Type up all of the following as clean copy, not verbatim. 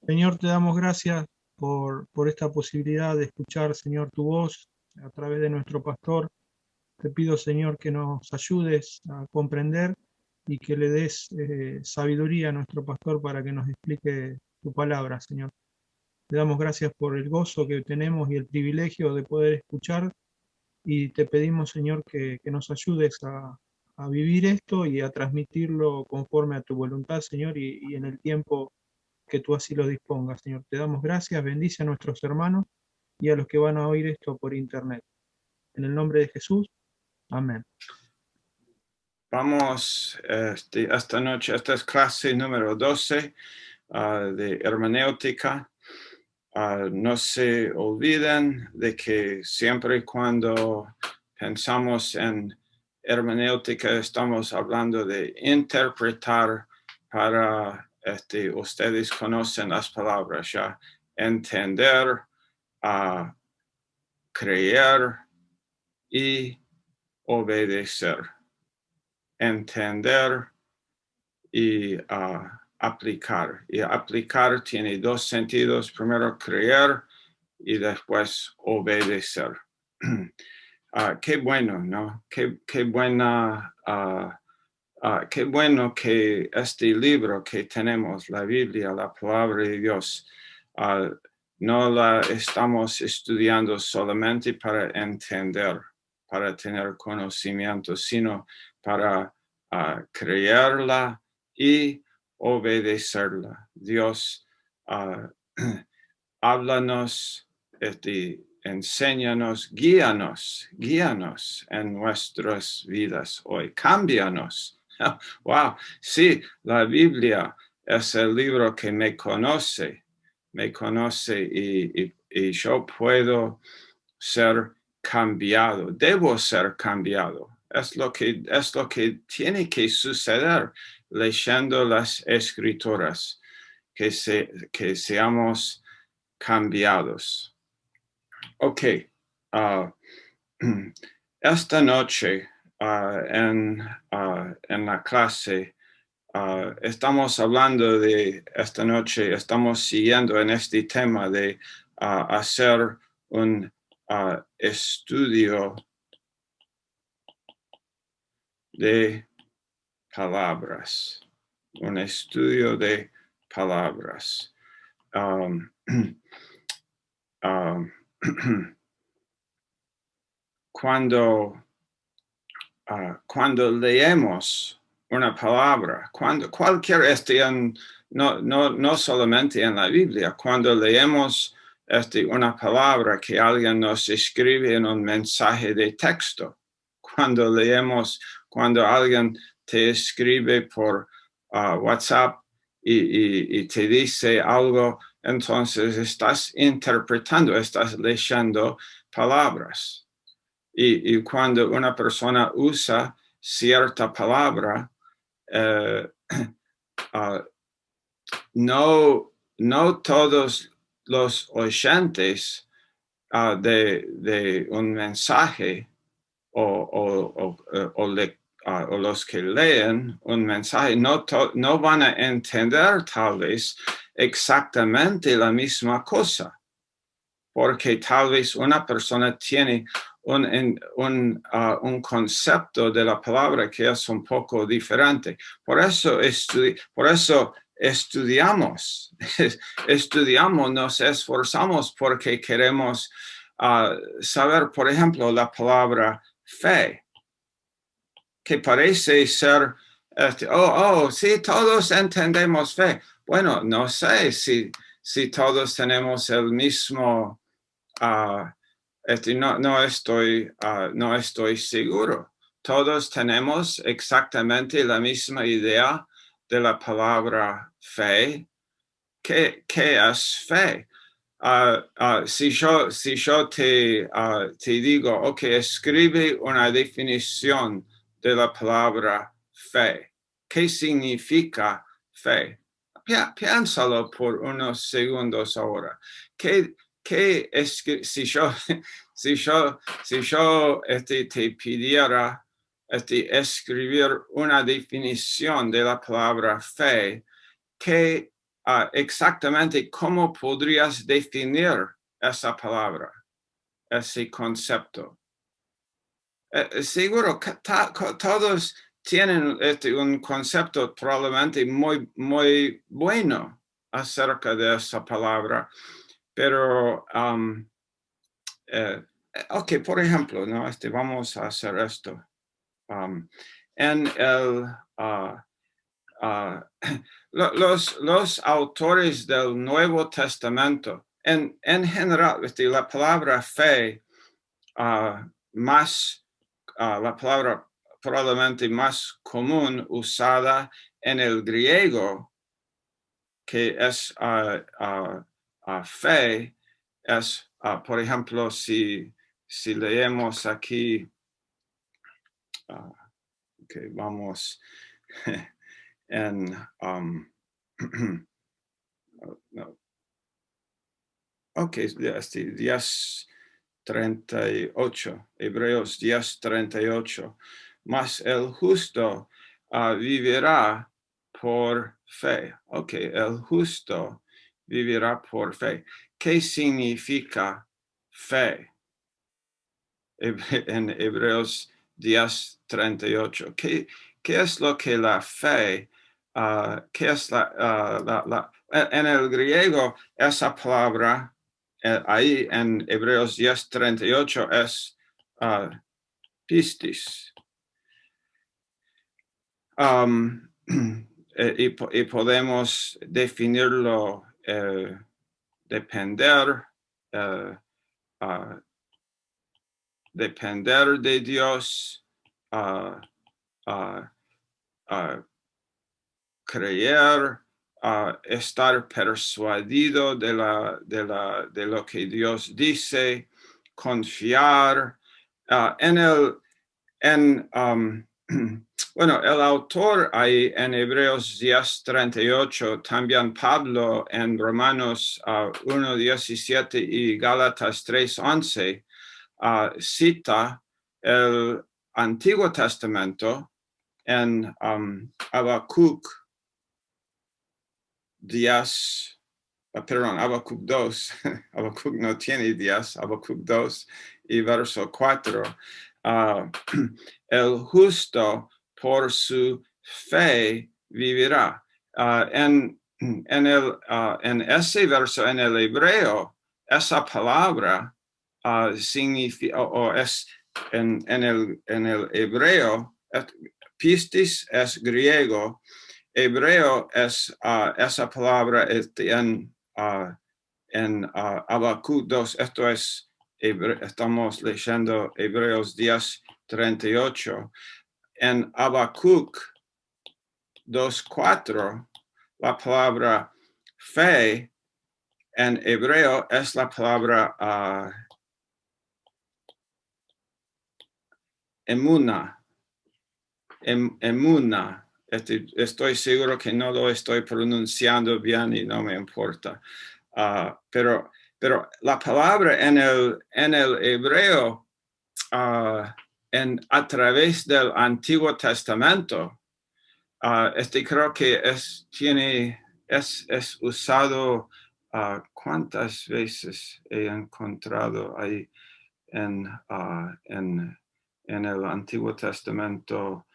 Señor, te damos gracias por esta posibilidad de escuchar, Señor, tu voz a través de nuestro pastor. Te pido, Señor, que nos ayudes a comprender y que le des sabiduría a nuestro pastor para que nos explique tu palabra, Señor. Te damos gracias por el gozo que tenemos y el privilegio de poder escuchar y te pedimos, Señor, que nos ayudes a vivir esto y a transmitirlo conforme a tu voluntad, Señor, y en el tiempo que tú así lo dispongas, Señor. Te damos gracias, bendice a nuestros hermanos y a los que van a oír esto por internet. En el nombre de Jesús, amén. Vamos esta noche, esta es clase número 12 de hermenéutica. No se olviden de que siempre cuando pensamos en hermenéutica estamos hablando de interpretar para, ustedes conocen las palabras ya, entender, creer y obedecer. Entender y aplicar. Y aplicar tiene dos sentidos. Primero, creer y después obedecer. Qué bueno, ¿no? Qué buena, qué bueno que este libro que tenemos, la Biblia, la palabra de Dios, no la estamos estudiando solamente para entender, para tener conocimiento, sino para creerla y obedecerla. Dios, háblanos, enséñanos, guíanos en nuestras vidas hoy. Cámbianos. Wow, sí, la Biblia es el libro que me conoce y yo puedo ser cambiado, debo ser cambiado. Es lo que tiene que suceder leyendo las escrituras, que seamos cambiados. Ok, esta noche en la clase estamos hablando esta noche, estamos siguiendo en este tema de hacer un estudio de palabras, un estudio de palabras. Cuando leemos una palabra, cualquier no solamente en la Biblia, cuando leemos una palabra que alguien nos escribe en un mensaje de texto, cuando alguien te escribe por WhatsApp y te dice algo, entonces estás interpretando, estás leyendo palabras. Y cuando una persona usa cierta palabra, no todos los oyentes de un mensaje o los que leen un mensaje no van a entender tal vez exactamente la misma cosa, porque tal vez una persona tiene un concepto de la palabra que es un poco diferente. Por eso estudiamos, nos esforzamos porque queremos saber, por ejemplo, la palabra fe, que parece ser, sí, todos entendemos fe. Bueno, no sé si todos tenemos el mismo, no estoy seguro. Todos tenemos exactamente la misma idea de la palabra fe. ¿Qué es fe? Si yo te digo, ok, escribe una definición de la palabra fe. ¿Qué significa fe? Piénsalo por unos segundos ahora. Si yo te pidiera escribir una definición de la palabra fe, ¿qué exactamente cómo podrías definir esa palabra, ese concepto. Seguro que todos tienen un concepto probablemente muy bueno acerca de esa palabra, pero, ok, por ejemplo, ¿no? Vamos a hacer esto. En el, los autores del Nuevo Testamento, en general, la palabra fe, la palabra probablemente más común usada en el griego, que es fe, es, por ejemplo, si leemos aquí, okay, vamos en no. Ok, 10:38, Hebreos 10:38, mas el justo vivirá por fe. Ok, el justo vivirá por fe. ¿Qué significa fe? En Hebreos 10:38. ¿Qué es lo que la fe? ¿Qué es en el griego, esa palabra ahí en Hebreos 10:38 es pistis. Y podemos definirlo depender de Dios, creer, estar persuadido de lo que Dios dice, confiar. Bueno, el autor ahí en Hebreos 10:38, también Pablo en Romanos 1:17 y Gálatas 3:11, cita el Antiguo Testamento en Habacuc 10, perdón, Habacuc 2, Habacuc no tiene 10, Habacuc 2 y verso 4, el justo por su fe vivirá. En ese verso, en el hebreo, esa palabra significa, o es en el hebreo, pistis es griego, hebreo es esa palabra en Habacuc 2, esto es, estamos leyendo Hebreos 10:38. En Habacuc 2:4, la palabra fe en hebreo es la palabra emuna. Emuna. Estoy seguro que no lo estoy pronunciando bien y no me importa. Pero la palabra en el hebreo a través del Antiguo Testamento, creo que es usado, ¿cuántas veces he encontrado ahí en el Antiguo Testamento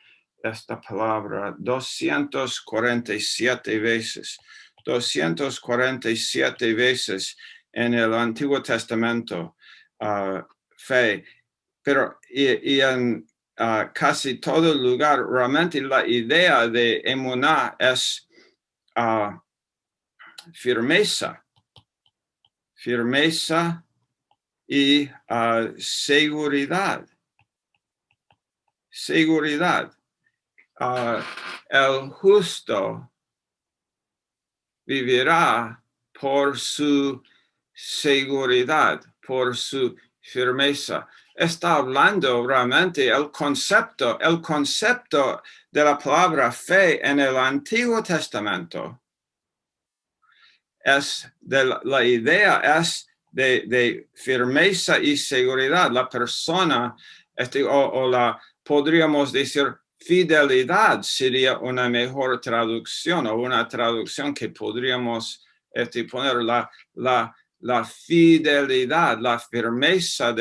esta palabra? 247 veces. 247 veces en el Antiguo Testamento, fe. Pero y en casi todo lugar, realmente la idea de emuná es firmeza y seguridad. El justo vivirá por su seguridad, por su firmeza. Está hablando realmente el concepto de la palabra fe en el Antiguo Testamento. La idea es de firmeza y seguridad. La persona, podríamos decir, fidelidad sería una mejor traducción o una traducción que podríamos poner la fidelidad, la firmeza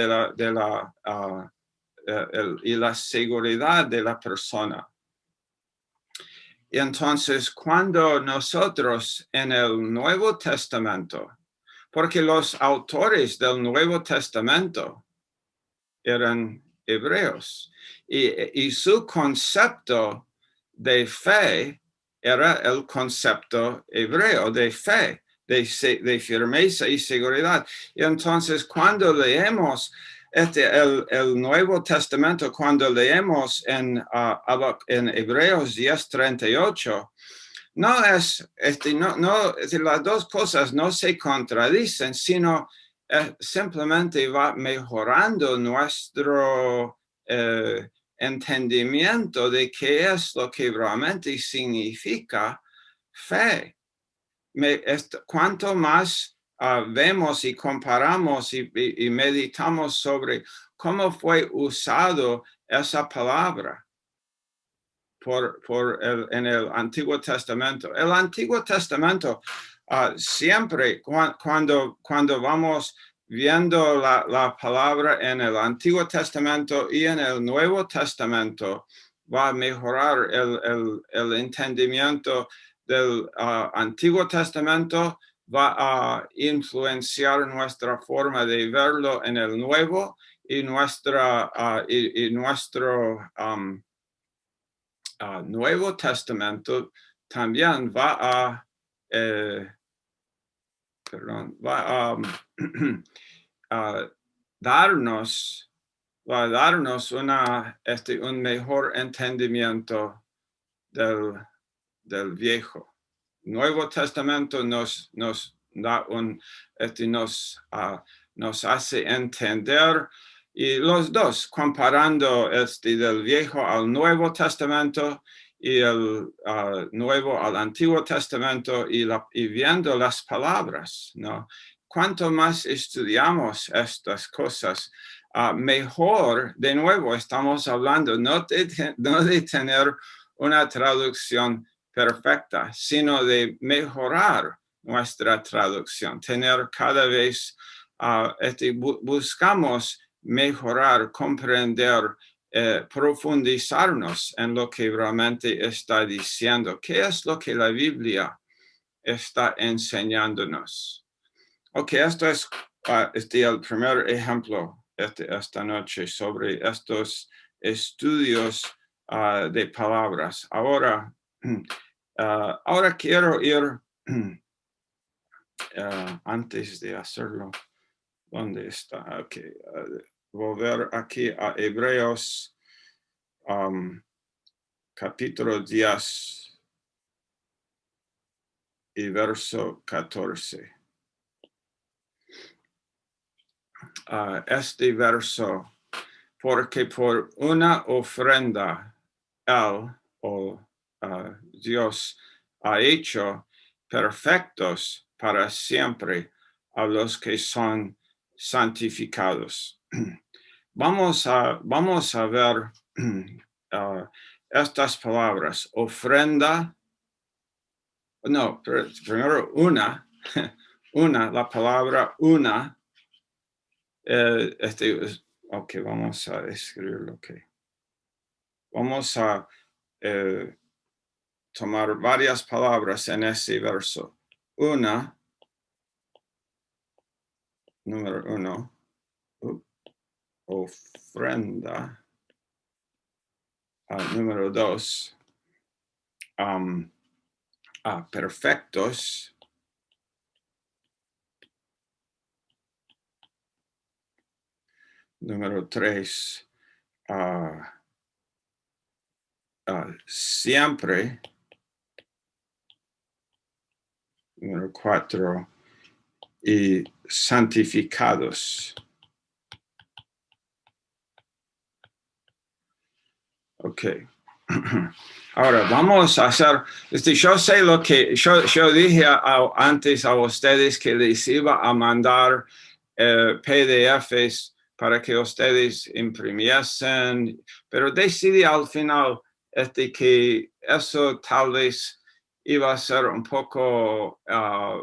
y la seguridad de la persona. Y entonces, cuando nosotros en el Nuevo Testamento, porque los autores del Nuevo Testamento eran hebreos, y su concepto de fe era el concepto hebreo de fe, de firmeza y seguridad. Y entonces, cuando leemos el Nuevo Testamento, cuando leemos en Hebreos 10:38, las dos cosas no se contradicen, sino simplemente va mejorando nuestro entendimiento de qué es lo que realmente significa fe. Cuanto más vemos y comparamos y meditamos sobre cómo fue usado esa palabra en el Antiguo Testamento. El Antiguo Testamento siempre cuando vamos viendo la palabra en el Antiguo Testamento y en el Nuevo Testamento, va a mejorar el entendimiento del Antiguo Testamento, va a influenciar nuestra forma de verlo en el Nuevo y nuestro Nuevo Testamento también va a darnos un mejor entendimiento del viejo. Nuevo Testamento nos da nos hace entender, y los dos, comparando del Viejo al Nuevo Testamento y el Nuevo al Antiguo Testamento y viendo las palabras, ¿no? Cuanto más estudiamos estas cosas, mejor, de nuevo, estamos hablando no de tener una traducción perfecta, sino de mejorar nuestra traducción, tener cada vez, buscamos mejorar, comprender, profundizarnos en lo que realmente está diciendo. ¿Qué es lo que la Biblia está enseñándonos? Ok, esto es el primer ejemplo esta noche sobre estos estudios de palabras. Ahora quiero ir, antes de hacerlo, ¿dónde está? Okay. Volver aquí a Hebreos capítulo 10 y verso 14. Este verso, porque por una ofrenda Dios ha hecho perfectos para siempre a los que son santificados. Vamos a ver estas palabras, ofrenda, no, primero la palabra una, ok, vamos a escribirlo, ok. Vamos a tomar varias palabras en ese verso. Una, número 1, ofrenda. Número 2, perfectos. Número 3, siempre. Número 4, y santificados. Ok. Ahora vamos a hacer, yo sé lo que yo dije antes a ustedes que les iba a mandar PDFs para que ustedes imprimiesen, pero decidí al final que eso tal vez iba a ser un poco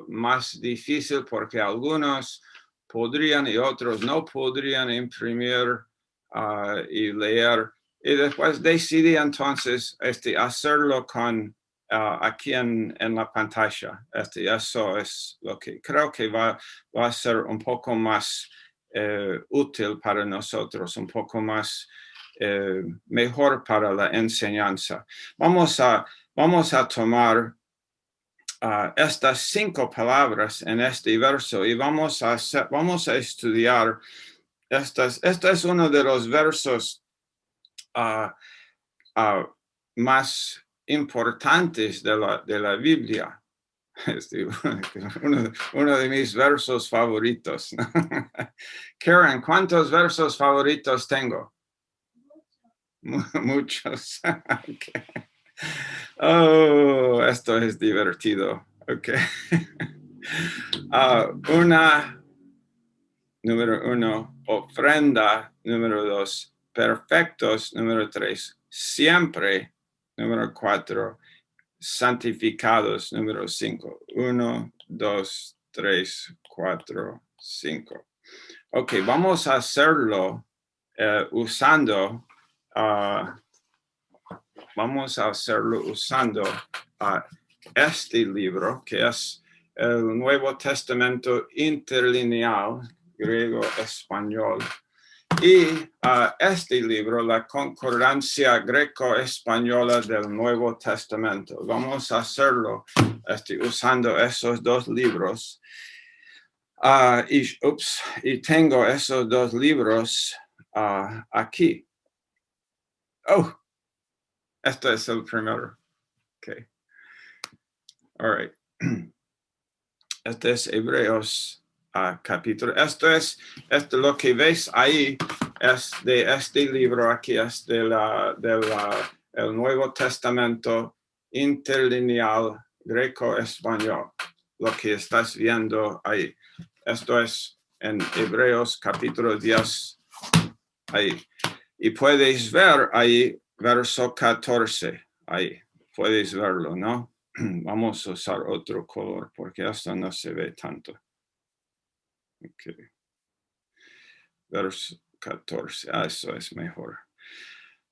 más difícil porque algunos podrían y otros no podrían imprimir y leer. Y después decidí entonces hacerlo con aquí en la pantalla. Eso es lo que creo que va a ser un poco más útil para nosotros, un poco más mejor para la enseñanza. Vamos a tomar estas 5 palabras en este verso y vamos a estudiar estas. Este es uno de los versos más importantes de la Biblia. Uno de mis versos favoritos. Karen, ¿cuántos versos favoritos tengo? Muchos. Okay. Oh, esto es divertido. Okay. Número 1, ofrenda. Número 2, perfectos. Número 3, siempre. Número 4, santificados. Número 5, 1, 2, 3, 4, 5. Ok, vamos a hacerlo usando este libro, que es el Nuevo Testamento interlineal, griego-español, y este libro, la Concordancia Greco-Española del Nuevo Testamento. Vamos a hacerlo usando esos 2 libros. Y tengo esos 2 libros aquí. Oh, este es el primero. Okay. All right. Este es Hebreos capítulo. Esto es lo que ves ahí, es de este libro aquí, es del Nuevo Testamento interlineal greco-español. Lo que estás viendo ahí. Esto es en Hebreos capítulo 10. Ahí. Y puedes ver ahí verso 14. Ahí. Puedes verlo, ¿no? Vamos a usar otro color porque esto no se ve tanto. Okay. Verso 14. Eso es mejor.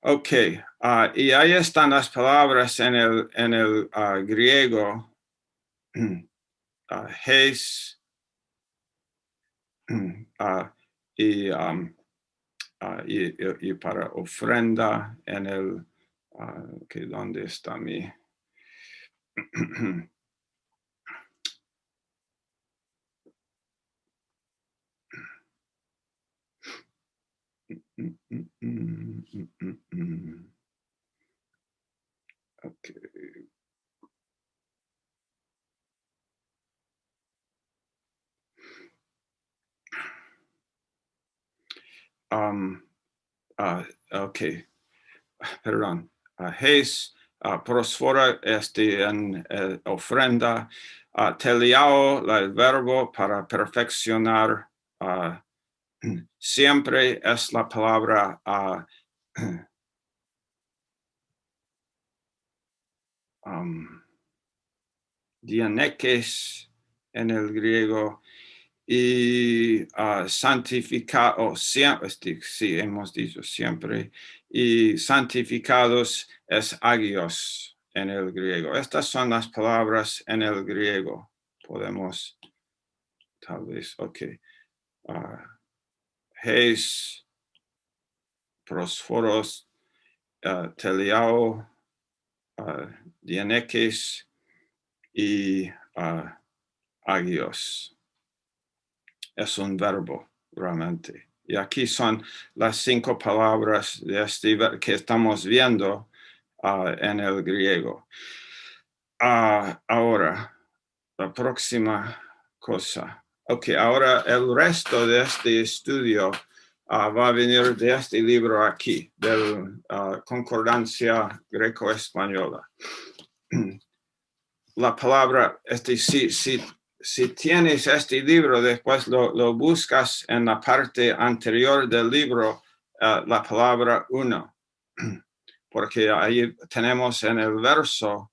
Ok. Y ahí están las palabras en el griego. Hes. Y para ofrenda en el. Okay, ¿dónde está mi? Okay. Okay. Perdón. Hes, prosfora en ofrenda, teliao, el verbo para perfeccionar, siempre es la palabra dianekes en el griego y santificado, sí, hemos dicho siempre, y santificados es agios en el griego. Estas son las palabras en el griego. Podemos, tal vez, ok. Hes, prosforos, teliao, dianekes y agios. Es un verbo, realmente. Y aquí son las 5 palabras de que estamos viendo en el griego. Ahora, la próxima cosa. Ok, ahora el resto de este estudio va a venir de este libro aquí, del Concordancia Greco-Española. La palabra, si tienes este libro, después lo buscas en la parte anterior del libro, la palabra 1. porque ahí tenemos en el verso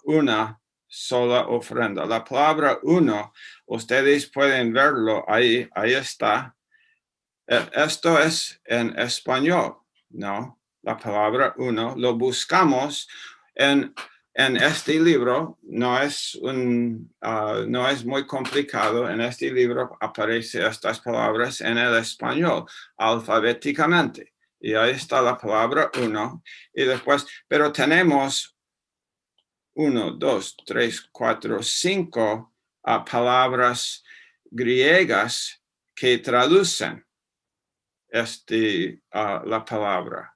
una sola ofrenda. La palabra uno, ustedes pueden verlo, ahí está. Esto es en español, ¿no? La palabra uno, lo buscamos en este libro, no es muy complicado. En este libro aparecen estas palabras en el español, alfabéticamente. Y ahí está la palabra uno. Y después, pero tenemos 1, 2, 3, 4, 5 palabras griegas que traducen la palabra.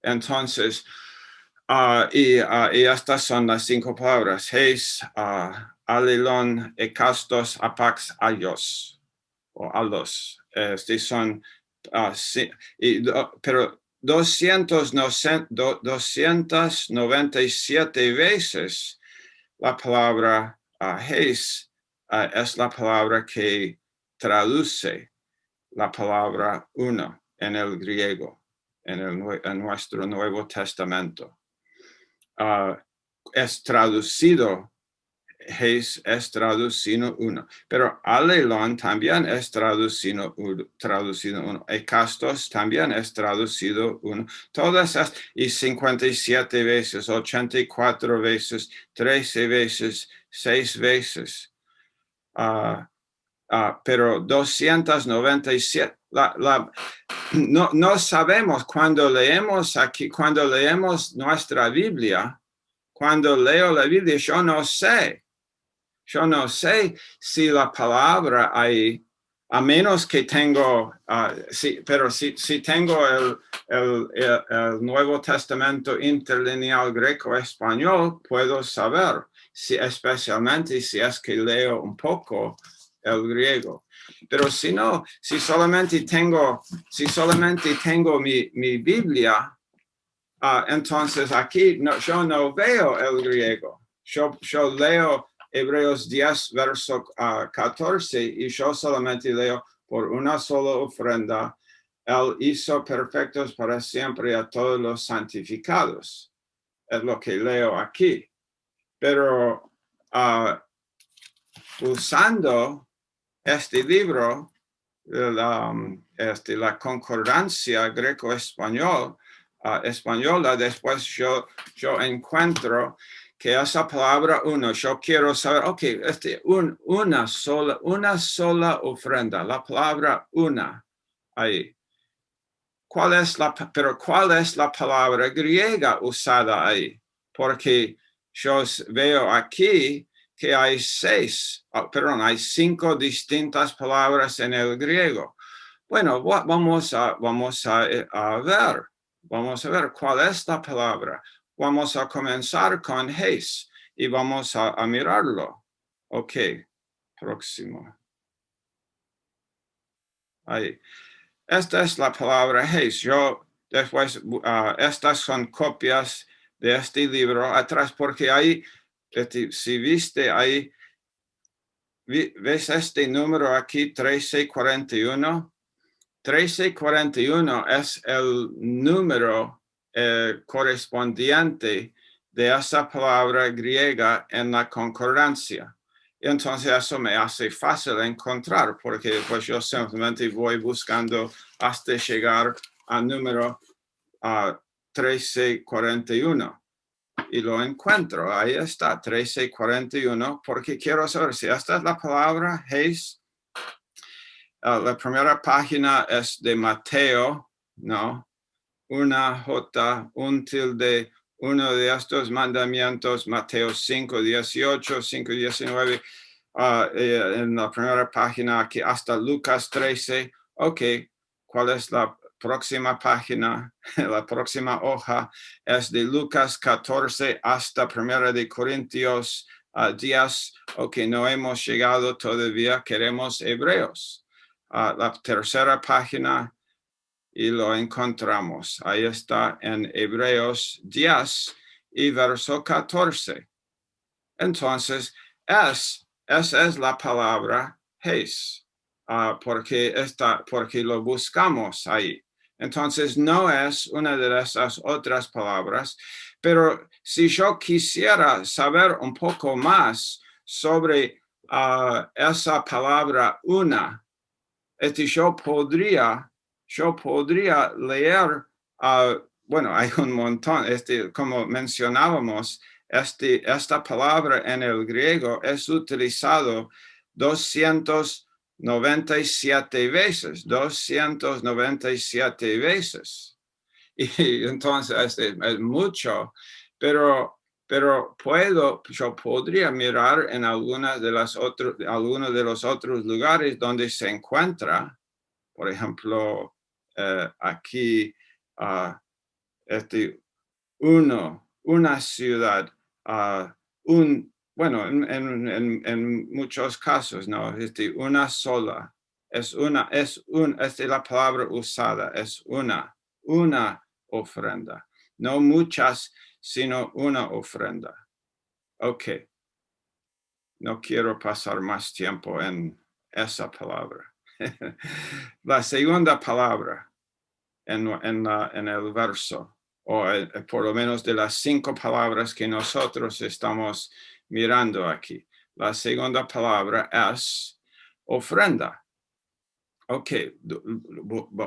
Entonces, y estas son las 5 palabras: heis, alelon, ekastos, apax, aios, o alos. Estos son, pero 297 veces la palabra heis es la palabra que traduce la palabra uno en el griego, en nuestro Nuevo Testamento. Es traducido, heis es traducido uno, pero alelon también es traducido uno, ekastos también es traducido uno, todas esas, y 57 veces, 84 veces, 13 veces, 6 veces, pero 297, no sabemos cuando leemos aquí, cuando leemos nuestra Biblia, cuando leo la Biblia, yo no sé si la palabra ahí, a menos que tengo, pero si tengo el Nuevo Testamento interlineal greco-español, puedo saber, especialmente si es que leo un poco el griego. Pero si no, si solamente tengo mi Biblia, entonces aquí yo no veo el griego. Yo leo Hebreos 10, verso 14, y yo solamente leo: por una sola ofrenda, Él hizo perfectos para siempre a todos los santificados. Es lo que leo aquí. Pero usando este libro, la concordancia greco-española, después yo encuentro que esa palabra uno, yo quiero saber, una sola ofrenda, la palabra una, ahí. Pero ¿cuál es la palabra griega usada ahí? Porque yo veo aquí que hay 5 distintas palabras en el griego. Bueno, vamos a ver cuál es la palabra. Vamos a comenzar con heis y vamos a mirarlo. Ok, próximo. Ahí. Esta es la palabra heis. Después, estas son copias de este libro atrás, porque ahí, si viste ahí, ¿ves este número aquí, 1341? 1341 es el número correspondiente de esa palabra griega en la concordancia. Entonces eso me hace fácil encontrar, porque pues yo simplemente voy buscando hasta llegar al número 1341 y lo encuentro. Ahí está, 1341, porque quiero saber si esta es la palabra heis. La primera página es de Mateo, ¿no? Una J, un tilde, uno de estos mandamientos, Mateo 5:18, 5:19, en la primera página aquí hasta Lucas 13. Ok, ¿cuál es la próxima página? La próxima hoja es de Lucas 14 hasta Primera de Corintios 10. Ok, no hemos llegado todavía, queremos Hebreos. La tercera página y lo encontramos. Ahí está en Hebreos 10 y verso 14. Entonces, esa es la palabra heis, porque lo buscamos ahí. Entonces no es una de esas otras palabras, pero si yo quisiera saber un poco más sobre esa palabra una, yo podría leer, bueno, hay un montón, como mencionábamos, esta palabra en el griego es utilizado 297 veces, 297 veces. Y entonces es mucho, pero yo podría mirar en algunos de los otros lugares donde se encuentra, por ejemplo, aquí, una ciudad, bueno, en muchos casos, ¿no? Una sola, es la palabra usada, es una ofrenda, no muchas, sino una ofrenda. Ok, no quiero pasar más tiempo en esa palabra. La segunda palabra en el verso, o por lo menos de las 5 palabras que nosotros estamos mirando aquí. La segunda palabra es ofrenda. Ok,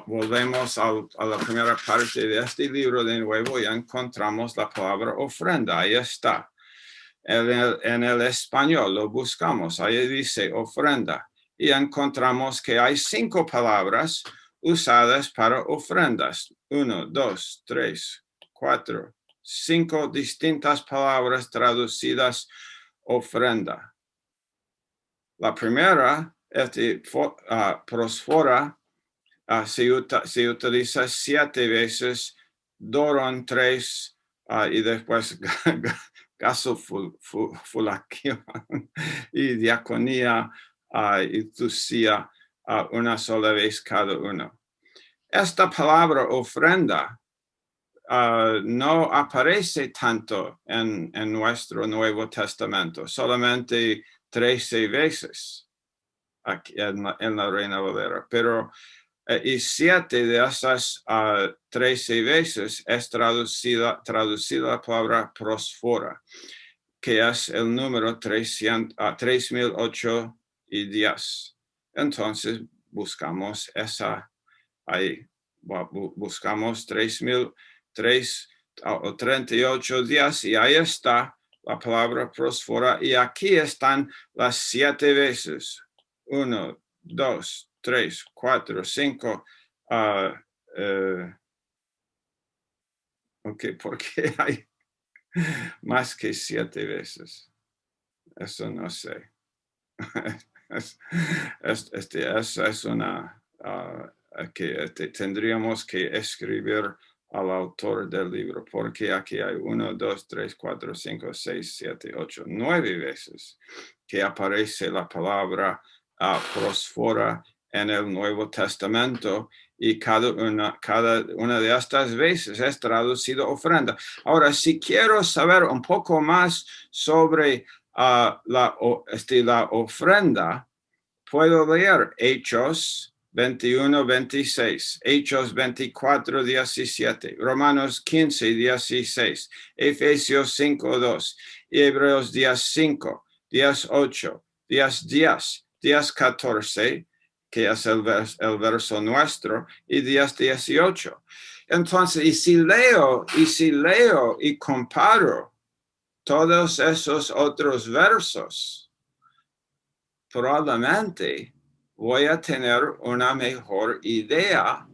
volvemos a la primera parte de este libro de nuevo y encontramos la palabra ofrenda. Ahí está. En el español lo buscamos. Ahí dice ofrenda. Y encontramos que hay 5 palabras usadas para ofrendas. 1, 2, 3, 4, 5 distintas palabras traducidas ofrenda. La primera, prosfora, se utiliza 7 veces, doron 3, y después gasofulación y diaconía y tucía una sola vez cada uno. Esta palabra ofrenda no aparece tanto en nuestro Nuevo Testamento, solamente 13 veces aquí en la Reina Valera, pero y 7 de esas 13 veces es traducida la palabra prosfora, que es el número 3008 Entonces buscamos esa ahí, buscamos 3038 días y ahí está la palabra prosfora y aquí están las 7 veces. 1, 2, 3, 4, 5. Ok, ¿por qué hay más que 7 veces? Eso no sé. Esa es una que tendríamos que escribir al autor del libro, porque aquí hay 1, 2, 3, 4, 5, 6, 7, 8, 9 veces que aparece la palabra prosfora en el Nuevo Testamento y cada una de estas veces es traducido ofrenda. Ahora, si quiero saber un poco más sobre la ofrenda, puedo leer Hechos 21, 26, Hechos 24, 17, Romanos 15, 16, Efesios 5, 2, Hebreos 5, 8, 10, 14, que es el verso nuestro, y 18. Entonces, y si leo y comparo todos esos otros versos, probablemente voy a tener una mejor idea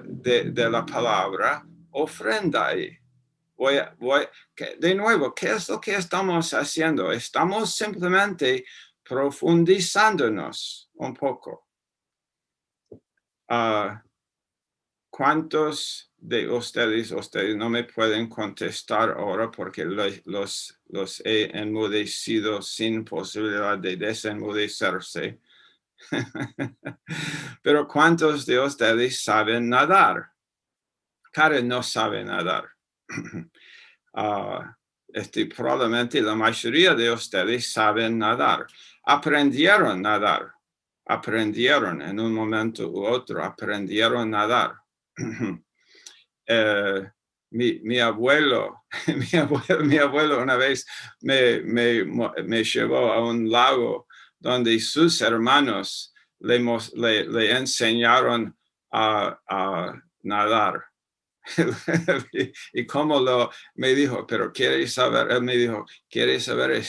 de la palabra ofrenda. De nuevo, ¿qué es lo que estamos haciendo? Estamos simplemente profundizándonos un poco. ¿Cuántos de ustedes no me pueden contestar ahora porque los he enmudecido sin posibilidad de desenmudecerse? Pero ¿cuántos de ustedes saben nadar? Karen no sabe nadar. Probablemente la mayoría de ustedes saben nadar. Aprendieron a nadar. aprendieron en un momento u otro, aprendieron a nadar. Mi abuelo una vez me llevó a un lago donde sus hermanos le enseñaron a nadar. Y cómo me dijo, pero ¿quieres saber? Él me dijo, ¿quieres saber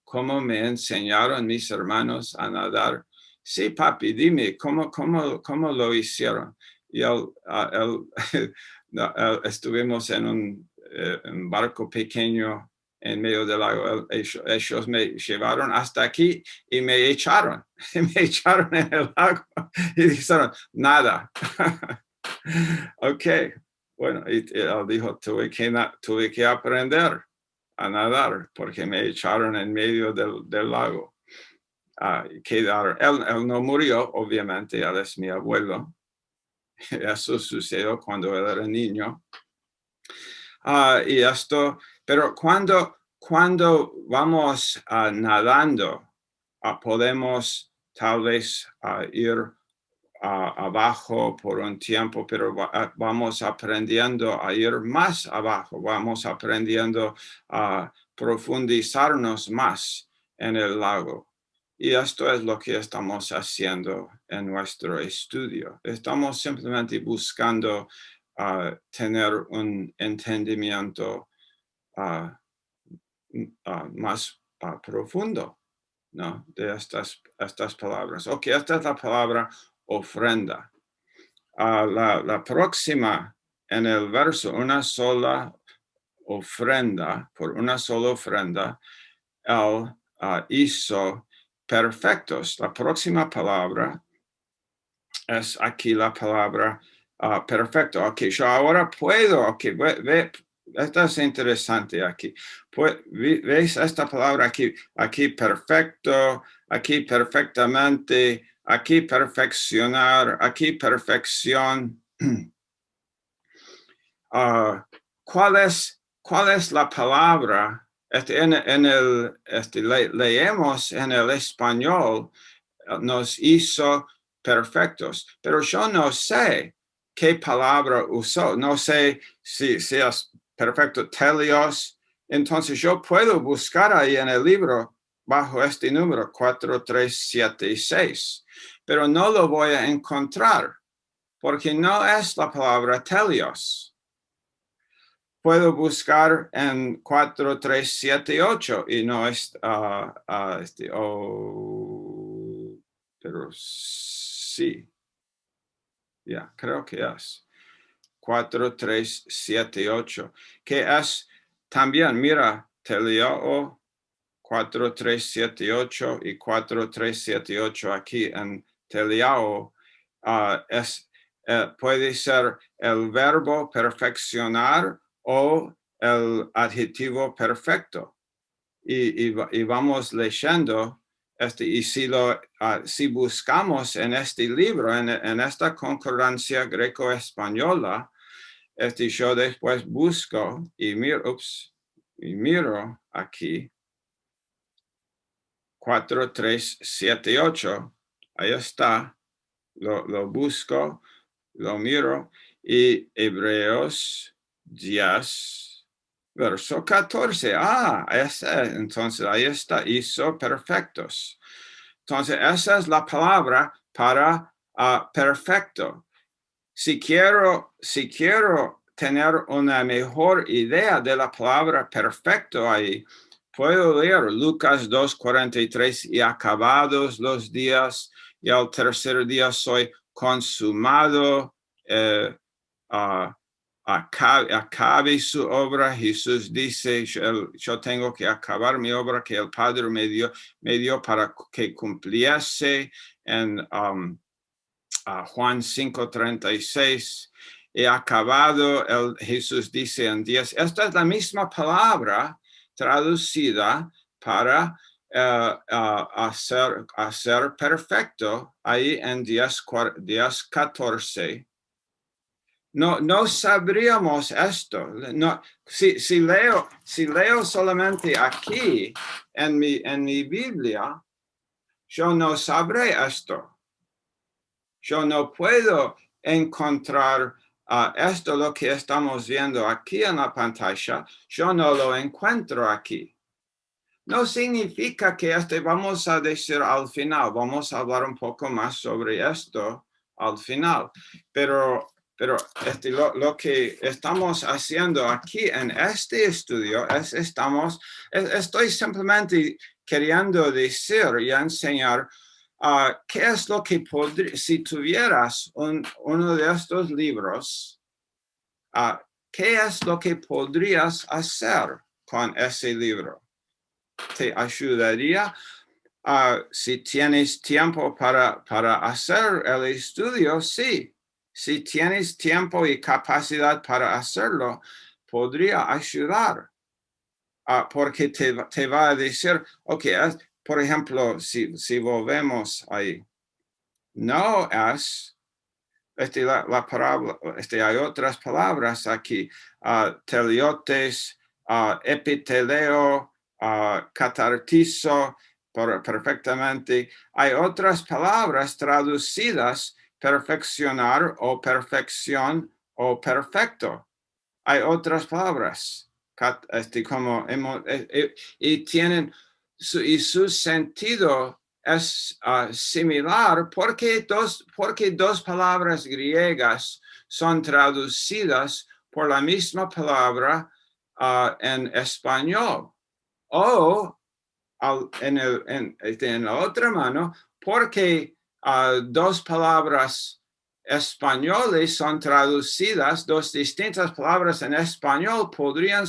cómo me enseñaron mis hermanos a nadar? Sí, papi, dime, ¿cómo lo hicieron? Y estuvimos en un barco pequeño en medio del lago. Ellos me llevaron hasta aquí y me echaron. Me echaron en el lago y dijeron, nada. Ok. Bueno, y él dijo, tuve que aprender a nadar porque me echaron en medio del lago. Él no murió, obviamente, él es mi abuelo. Eso sucedió cuando él era niño. Pero cuando vamos nadando, podemos tal vez ir abajo por un tiempo, pero vamos aprendiendo a ir más abajo, vamos aprendiendo a profundizarnos más en el lago. Y esto es lo que estamos haciendo en nuestro estudio. Estamos simplemente buscando tener un entendimiento más profundo, ¿no? De estas palabras. Ok, esta es la palabra ofrenda. La próxima en el verso, una sola ofrenda, por una sola ofrenda, él hizo perfectos. La próxima palabra es aquí la palabra perfecto. Ok, yo ahora puedo, ok, esto es interesante aquí. ¿Veis esta palabra aquí perfecto, aquí perfectamente, aquí perfeccionar, aquí perfección? ¿Cuál es la palabra? Leemos en el español, nos hizo perfectos, pero yo no sé qué palabra usó, no sé si es perfecto, telios. Entonces yo puedo buscar ahí en el libro bajo este número 4376, pero no lo voy a encontrar porque no es la palabra telios. Puedo buscar en 4378 y no es pero sí. Ya, creo que es 4378, que es también, mira, teleo 4378 y 4378 aquí en Teliao puede ser el verbo perfeccionar o el adjetivo perfecto. Y vamos leyendo. Y si buscamos en este libro, en esta concordancia greco-española, yo después busco y miro aquí 4378, ahí está, lo busco, lo miro, y Hebreos 10, verso 14, entonces ahí está, hizo perfectos. Entonces esa es la palabra para perfecto. Si quiero tener una mejor idea de la palabra perfecto ahí, puedo leer Lucas 2:43, y acabados los días, y al tercer día soy consumado, acabe su obra. Jesús dice, yo tengo que acabar mi obra que el Padre me dio para que cumpliese en Juan 5:36. He acabado, Jesús dice en 10. Esta es la misma palabra traducida para hacer perfecto ahí en 10:14. No sabríamos esto. No, si leo solamente aquí en mi Biblia, yo no sabré esto. Yo no puedo encontrar esto, lo que estamos viendo aquí en la pantalla, yo no lo encuentro aquí. No significa que vamos a decir al final, vamos a hablar un poco más sobre esto al final, pero lo que estamos haciendo aquí en este estudio estoy simplemente queriendo decir y enseñar qué es lo que podría, si tuvieras uno de estos libros, qué es lo que podrías hacer con ese libro. Te ayudaría si tienes tiempo para hacer el estudio, sí. Si tienes tiempo y capacidad para hacerlo, podría ayudar. Porque te va a decir, ok, por ejemplo, si volvemos ahí, no es, la palabra, hay otras palabras aquí, teliotes, epiteleo, catartizo, perfectamente. Hay otras palabras traducidas, perfeccionar o perfección o perfecto. Hay otras palabras como y tienen su sentido es similar porque dos palabras griegas son traducidas por la misma palabra en español. O en la otra mano, porque dos palabras españoles son traducidas, dos distintas palabras en español podrían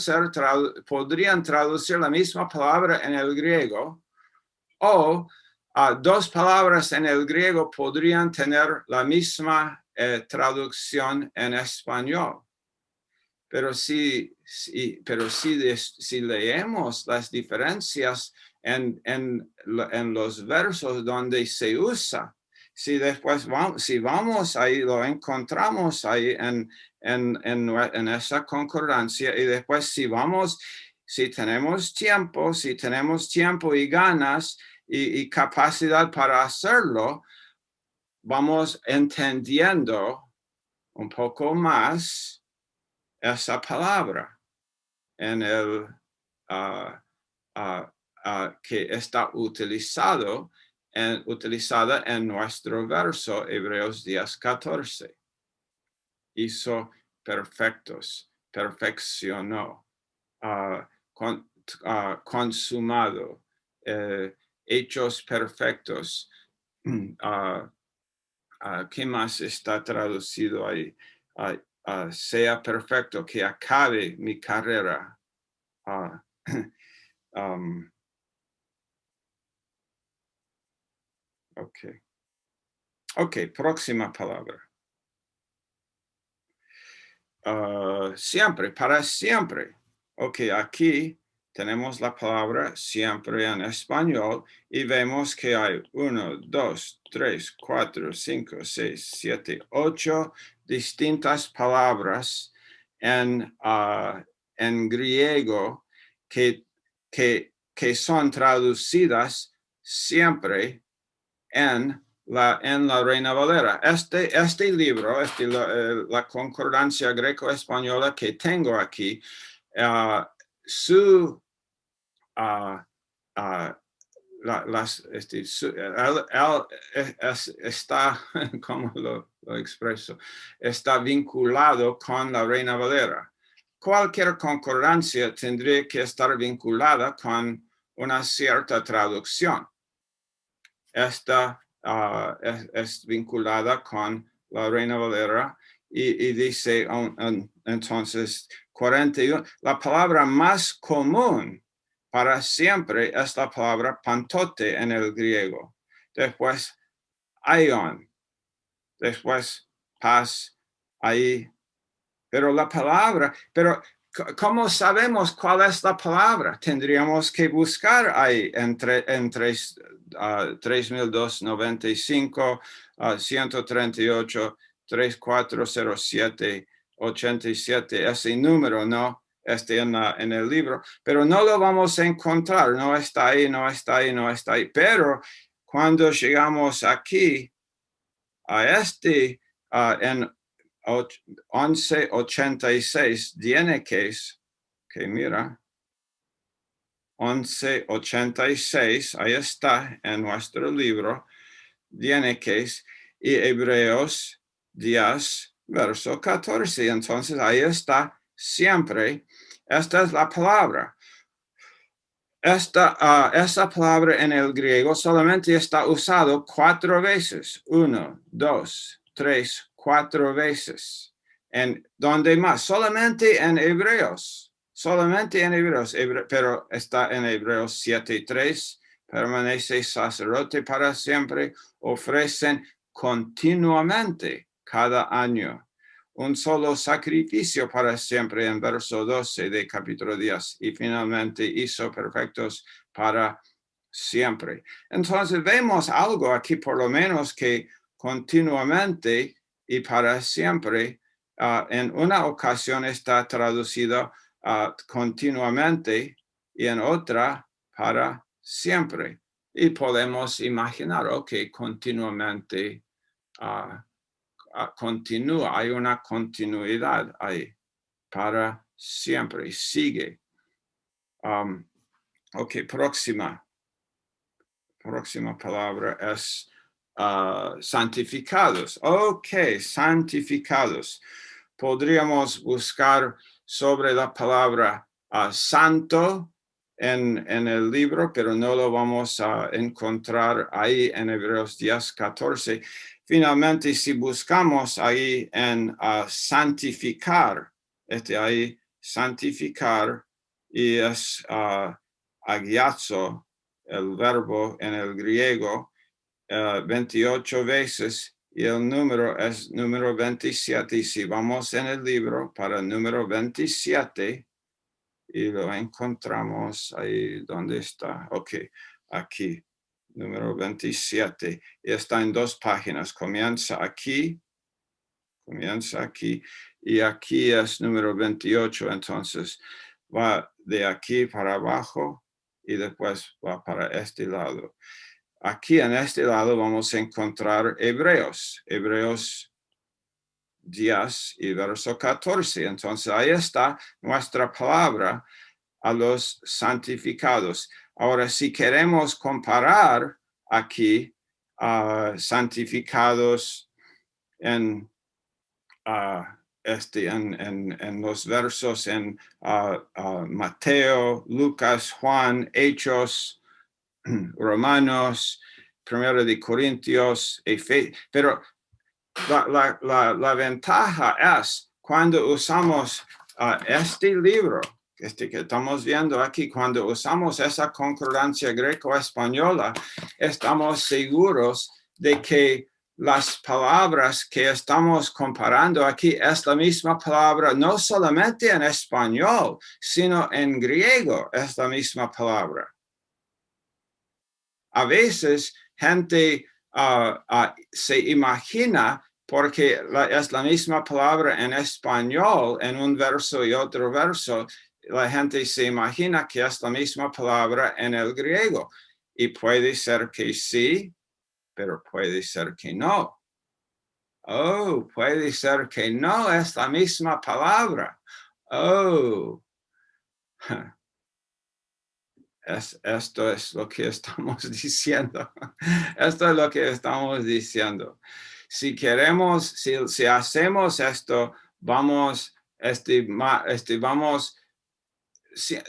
traducir la misma palabra en el griego, o dos palabras en el griego podrían tener la misma traducción en español. Pero si leemos las diferencias en los versos donde se usa, si vamos ahí, lo encontramos ahí en esa concordancia, y después si tenemos tiempo y ganas y capacidad para hacerlo, vamos entendiendo un poco más esa palabra en el que está utilizada en nuestro verso Hebreos 10:14. Hizo perfectos, perfeccionó, consumado, hechos perfectos. ¿Qué más está traducido ahí? Sea perfecto, que acabe mi carrera. Ok, próxima palabra. Siempre, para siempre. Ok, aquí tenemos la palabra siempre en español y vemos que hay 1, 2, 3, 4, 5, 6, 7, 8 distintas palabras en griego que son traducidas siempre en la Reina Valera. Este libro, la concordancia greco-española que tengo aquí, está, ¿cómo lo expreso? Está vinculado con la Reina Valera. Cualquier concordancia tendría que estar vinculada con una cierta traducción. Esta es vinculada con la Reina Valera y dice entonces 41, la palabra más común para siempre es la palabra pantote en el griego. Después, aion. Después, paz, ahí. Pero la palabra, ¿cómo sabemos cuál es la palabra? Tendríamos que buscar ahí en 3295, 138, 3407, 87, ese número, ¿no? En el libro, pero no lo vamos a encontrar, no está ahí. Pero cuando llegamos aquí, a en 1186, Dienekes, que mira, 1186, ahí está en nuestro libro, Dienekes y Hebreos 10, verso 14. Entonces ahí está siempre. Esta es la palabra. Esta palabra en el griego solamente está usado 4 veces. 1, 2, 3, 4 veces. ¿En dónde más? Solamente en Hebreos. Solamente en Hebreos. Pero está en Hebreos 7:3. Permanece sacerdote para siempre. Ofrecen continuamente cada año un solo sacrificio para siempre en verso 12 de capítulo 10 y finalmente hizo perfectos para siempre. Entonces vemos algo aquí por lo menos que continuamente y para siempre en una ocasión está traducido continuamente y en otra para siempre. Y podemos imaginar, continuamente continúa, hay una continuidad ahí para siempre, sigue. Próxima palabra es santificados. Santificados. Podríamos buscar sobre la palabra santo en el libro, pero no lo vamos a encontrar ahí en Hebreos 10:14. Finalmente, si buscamos ahí en santificar, ahí santificar y es agiazo, el verbo en el griego, 28 veces y el número es número 27. Y si vamos en el libro para el número 27 y lo encontramos ahí donde está, aquí. Número 27, y está en 2 páginas, comienza aquí, y aquí es número 28, entonces va de aquí para abajo, y después va para este lado. Aquí en este lado vamos a encontrar Hebreos 10 y verso 14, entonces ahí está nuestra palabra a los santificados. Ahora, si queremos comparar aquí santificados en los versos en Mateo, Lucas, Juan, Hechos, Romanos, 1 de Corintios, pero la ventaja es cuando usamos este libro, que estamos viendo aquí, cuando usamos esa concordancia greco-española, estamos seguros de que las palabras que estamos comparando aquí es la misma palabra, no solamente en español, sino en griego es la misma palabra. A veces gente se imagina, porque es la misma palabra en español en un verso y otro verso, la gente se imagina que es la misma palabra en el griego. Y puede ser que sí, pero puede ser que no. Puede ser que no es la misma palabra. Esto es lo que estamos diciendo. Esto es lo que estamos diciendo. Si queremos, si hacemos esto, vamos,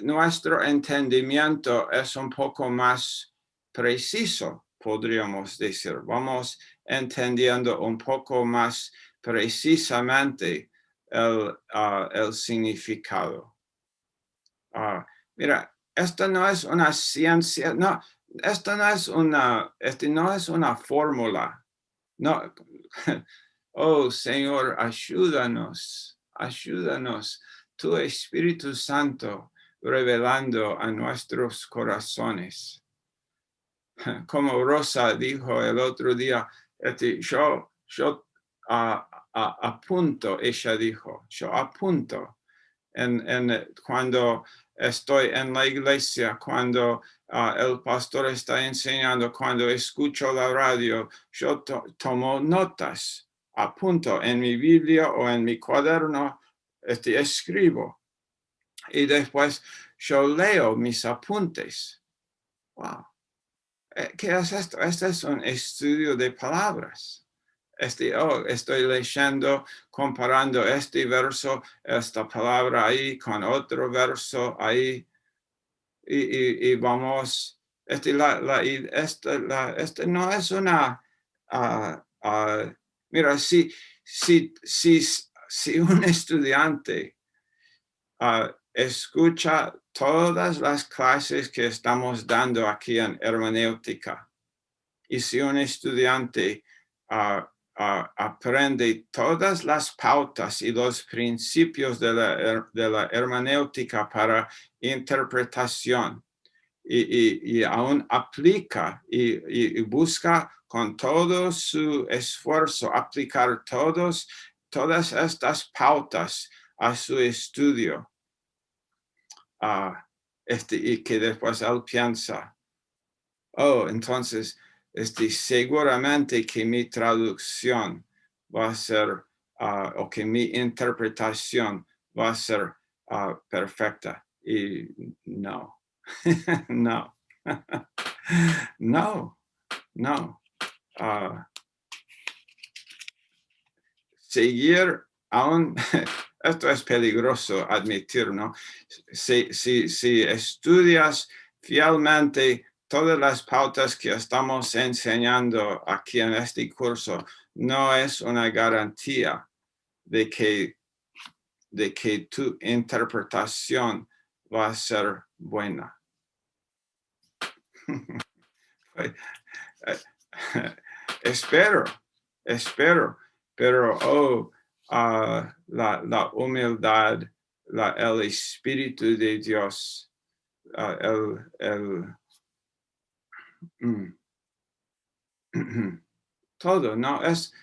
nuestro entendimiento es un poco más preciso, podríamos decir. Vamos entendiendo un poco más precisamente el significado. Mira, esto no es una ciencia, no, esto no es una fórmula. No. Señor, ayúdanos, tu Espíritu Santo revelando a nuestros corazones. Como Rosa dijo el otro día, yo apunto, ella dijo, yo apunto cuando estoy en la iglesia, cuando el pastor está enseñando, cuando escucho la radio, yo tomo notas, apunto en mi Biblia o en mi cuaderno, escribo. Y después yo leo mis apuntes. Wow. ¿Qué es esto? Este es un estudio de palabras. Estoy leyendo, comparando este verso, esta palabra ahí con otro verso ahí. Y vamos, no es una, mira, si un estudiante escucha todas las clases que estamos dando aquí en hermenéutica, y si un estudiante aprende todas las pautas y los principios de la hermenéutica para interpretación y aún aplica y busca con todo su esfuerzo aplicar todas estas pautas a su estudio, y que después él piensa, entonces seguramente que mi traducción va a ser, o que mi interpretación va a ser perfecta. Y no, no, no. Seguir aún, esto es peligroso admitir, ¿no? Si estudias fielmente todas las pautas que estamos enseñando aquí en este curso, no es una garantía de que tu interpretación va a ser buena. Espero, pero la humildad, el Espíritu de Dios, todo, ¿no? Es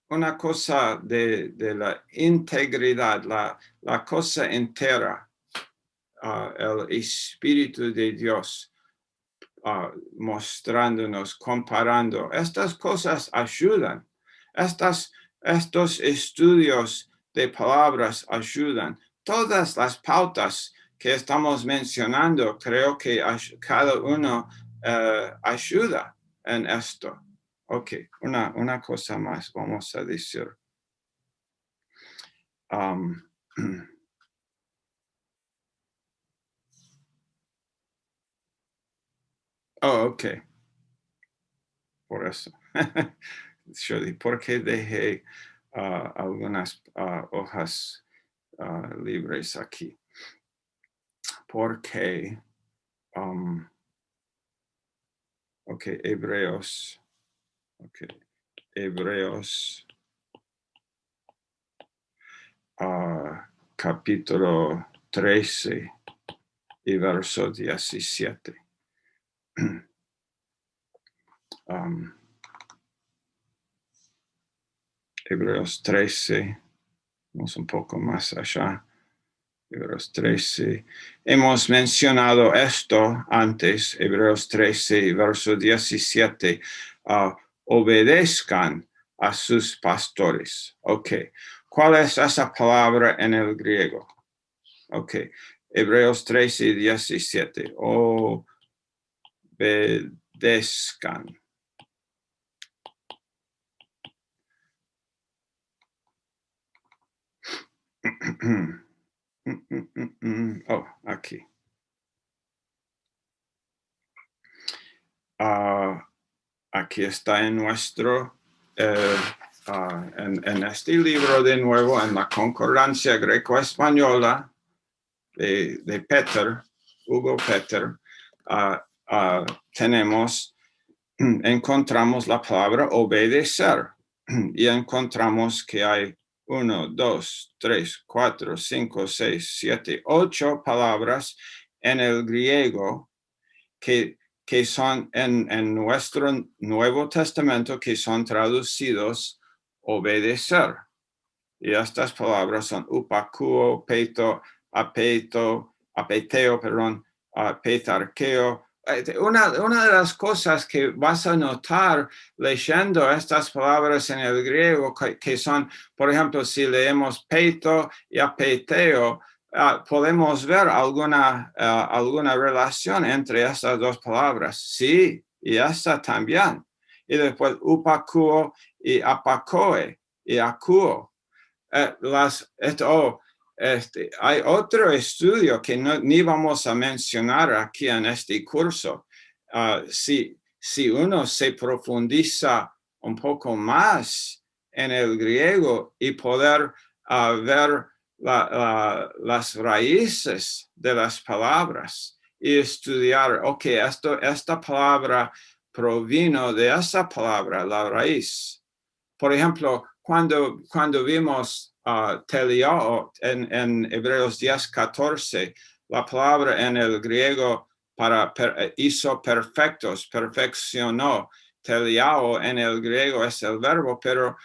una cosa de la integridad, la cosa entera, el Espíritu de Dios mostrándonos, comparando. Estas cosas ayudan. Estos estudios de palabras ayudan. Todas las pautas que estamos mencionando, creo que cada uno ayuda en esto. Ok, una cosa más vamos a decir. Ok. Por eso. ¿Por qué dejé algunas hojas libres aquí? Porque, Hebreos, capítulo 13 y verso 17. Hebreos 13, vamos un poco más allá. Hebreos 13. Hemos mencionado esto antes, Hebreos 13, verso 17. Obedezcan a sus pastores. Ok. ¿Cuál es esa palabra en el griego? Ok. Hebreos 13, 17. Obedezcan. Aquí. Aquí está en nuestro, en este libro de nuevo, en la concordancia greco-española de Peter, Hugo Peter, encontramos la palabra obedecer y encontramos que hay 1, 2, 3, 4, 5, 6, 7, 8 palabras en el griego que son en nuestro Nuevo Testamento, que son traducidos obedecer. Y estas palabras son upakuo, peito, apeteo, peitarkeo. Una de las cosas que vas a notar leyendo estas palabras en el griego, que son, por ejemplo, si leemos peito y apeteo, podemos ver alguna relación entre estas dos palabras. Sí, y esta también. Y después upakuo y apakoe y akuo. Hay otro estudio que ni vamos a mencionar aquí en este curso. Si uno se profundiza un poco más en el griego y poder ver las raíces de las palabras y estudiar, esta palabra provino de esa palabra, la raíz. Por ejemplo, cuando vimos teleao en Hebreos 10:14, la palabra en el griego para hizo perfectos, perfeccionó. Teleao en el griego es el verbo, pero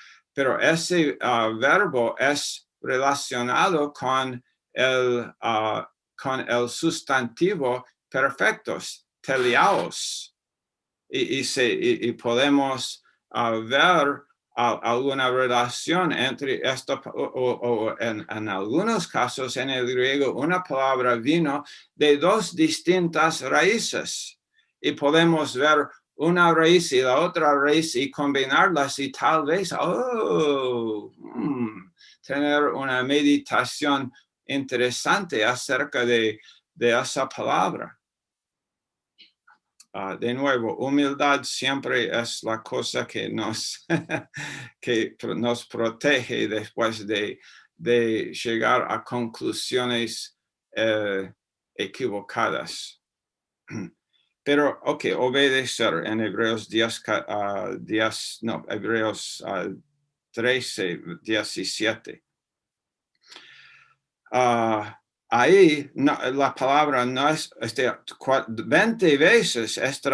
ese verbo es relacionado con el sustantivo perfectos, teleaos. Y podemos ver alguna relación entre esto, o en algunos casos en el griego una palabra vino de dos distintas raíces y podemos ver una raíz y la otra raíz y combinarlas y tal vez tener una meditación interesante acerca de esa palabra. De nuevo, humildad siempre es la cosa que nos protege después de llegar a conclusiones equivocadas. Pero, obedecer en Hebreos 13:17. Ahí la palabra no es, 20 veces es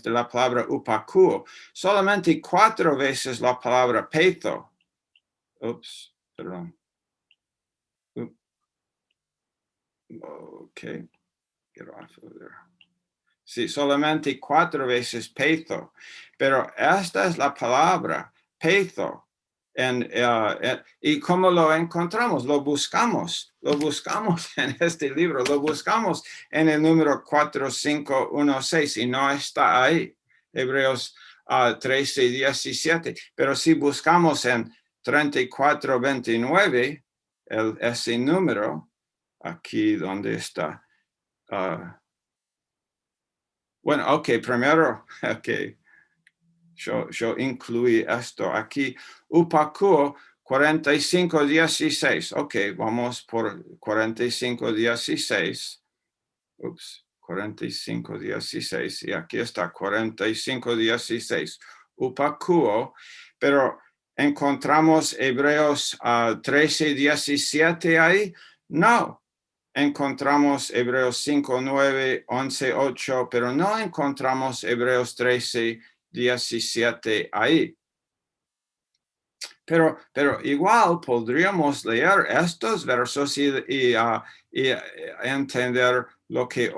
la palabra upakuo, solamente 4 veces la palabra peito. Perdón. Okay, get off of there. Sí, solamente 4 veces peito, pero esta es la palabra peito. ¿Y cómo lo encontramos? Lo buscamos en este libro, lo buscamos en el número 4516 y no está ahí, Hebreos 13:17, pero si buscamos en 34:29, ese número, aquí donde está. Bueno, primero, yo incluí esto aquí. Upakuo 45:16. Vamos por 45:16. 45:16. Y aquí está 45:16. Upakuo. Pero encontramos Hebreos 13:17 ahí. No. Encontramos Hebreos 5:9, 11:8, pero no encontramos Hebreos 13:17 ahí. Pero igual podríamos leer estos versos y entender lo que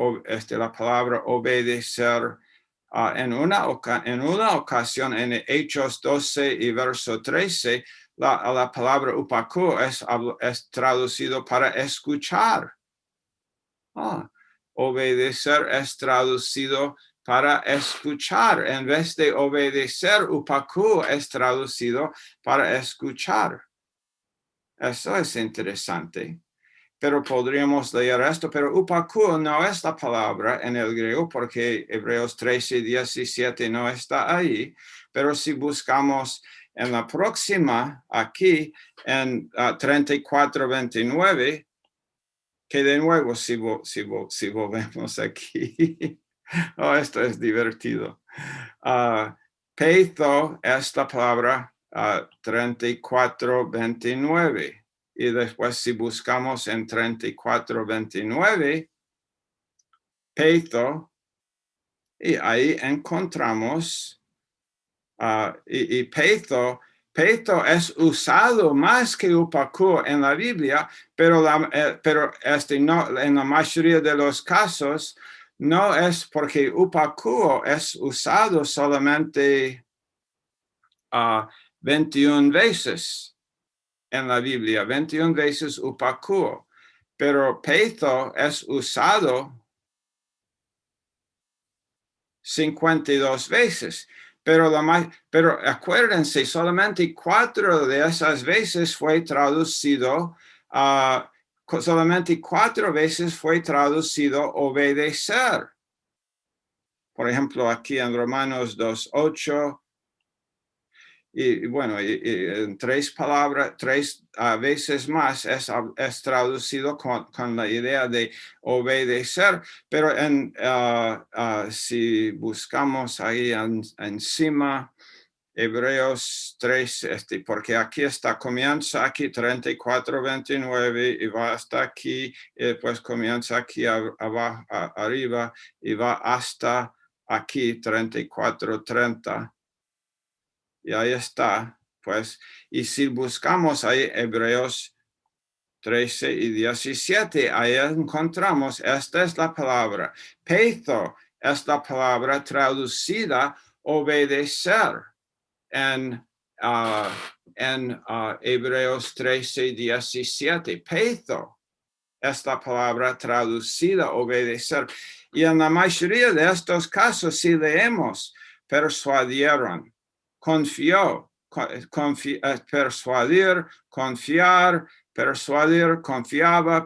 la palabra obedecer. En una ocasión en Hechos 12 y verso 13, la palabra upakuo es traducido para escuchar. Obedecer es traducido para escuchar. En vez de obedecer, upakuo es traducido para escuchar. Eso es interesante. Pero podríamos leer esto, pero upakuo no es la palabra en el griego porque Hebreos 13:17 no está ahí. Pero si buscamos en la próxima, aquí en 34:29, que de nuevo, si volvemos aquí, esto es divertido. Peito es la palabra 34:29. Y después si buscamos en 34:29, peito, y ahí encontramos, y peito peito es usado más que upakuo en la Biblia, pero no, en la mayoría de los casos no es porque upakuo es usado solamente 21 veces en la Biblia, 21 veces upakuo, pero peito es usado 52 veces. Pero acuérdense, solamente 4 de esas veces fue traducido, solamente 4 veces fue traducido obedecer. Por ejemplo, aquí en Romanos 2:8, y bueno, en 3 palabras, 3 veces más es traducido con la idea de obedecer, pero si buscamos ahí encima, Hebreos 3, porque aquí comienza aquí 34:29 y va hasta aquí, y después comienza aquí abajo, arriba y va hasta aquí 34:30. Y ahí está, pues, y si buscamos ahí Hebreos 13 y 17, ahí encontramos, esta es la palabra, peito es la palabra traducida obedecer en Hebreos 13 y 17, peito es la palabra traducida obedecer. Y en la mayoría de estos casos, si leemos, persuadieron, confió, persuadir, confiar, persuadir, confiaba,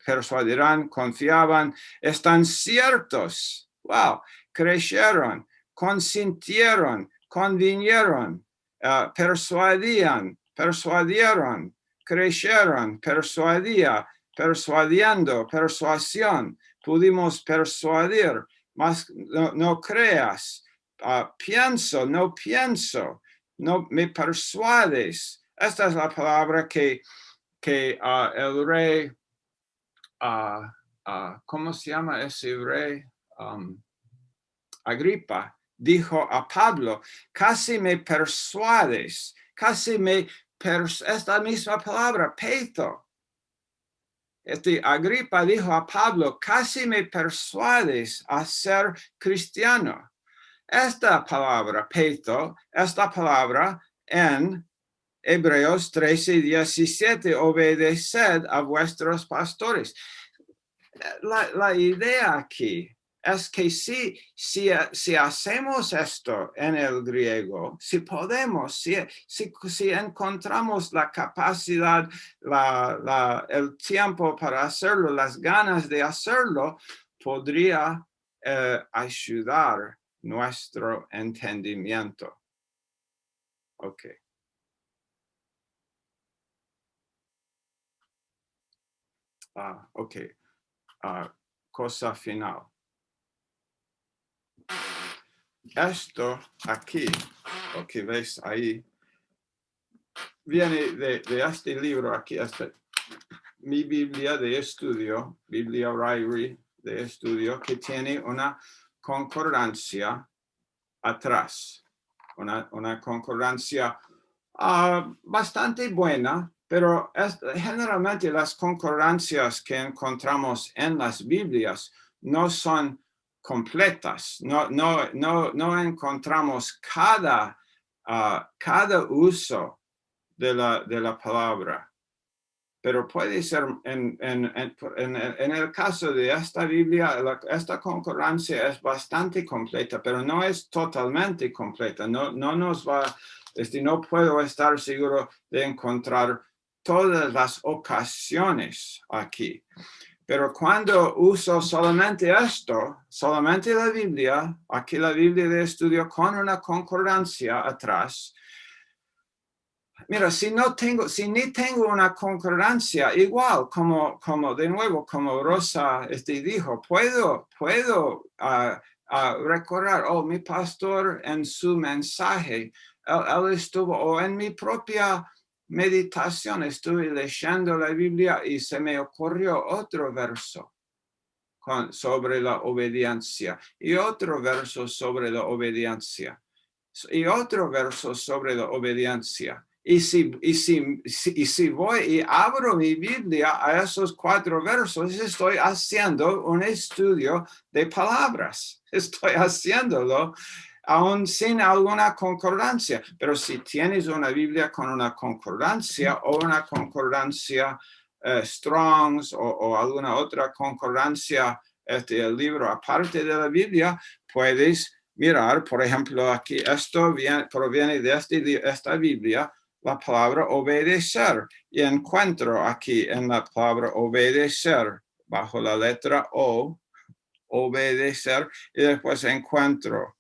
persuadirán, confiaban, están ciertos. Wow, creyeron, consintieron, convinieron, persuadían, persuadieron, creyeron, persuadía, persuadiendo, persuasión, pudimos persuadir, mas no creas, pienso, no pienso, no me persuades. Esta es la palabra que el rey, ¿cómo se llama ese rey? Agripa dijo a Pablo, casi me persuades, casi esta misma palabra, peito. Agripa dijo a Pablo, casi me persuades a ser cristiano. Esta palabra, peito, esta palabra en Hebreos 13 y 17, obedeced a vuestros pastores. La idea aquí es que si hacemos esto en el griego, si podemos, si encontramos la capacidad, el tiempo para hacerlo, las ganas de hacerlo, podría ayudar nuestro entendimiento. Ok. Ok. Cosa final. Esto aquí, lo que ves ahí, viene de este libro aquí, mi Biblia de estudio, Biblia Ryrie de estudio, que tiene una concordancia atrás, una concordancia bastante buena, pero generalmente las concordancias que encontramos en las Biblias no son completas, no encontramos cada uso de la palabra. Pero puede ser, en el caso de esta Biblia, esta concordancia es bastante completa, pero no es totalmente completa. No nos va, no puedo estar seguro de encontrar todas las ocasiones aquí. Pero cuando uso solamente esto, solamente la Biblia, aquí la Biblia de estudio con una concordancia atrás, mira, si ni tengo una concordancia, igual, como de nuevo, como Rosa dijo, puedo recordar, mi pastor en su mensaje, él estuvo, o en mi propia meditación, estuve leyendo la Biblia y se me ocurrió otro verso sobre la obediencia y otro verso sobre la obediencia. y otro verso sobre la obediencia. Y si voy y abro mi Biblia a esos 4 versos, estoy haciendo un estudio de palabras. Estoy haciéndolo aún sin alguna concordancia. Pero si tienes una Biblia con una concordancia o una concordancia Strongs o alguna otra concordancia, el libro aparte de la Biblia, puedes mirar, por ejemplo, aquí esto proviene de esta Biblia, la palabra obedecer, y encuentro aquí en la palabra obedecer, bajo la letra O, obedecer, y después encuentro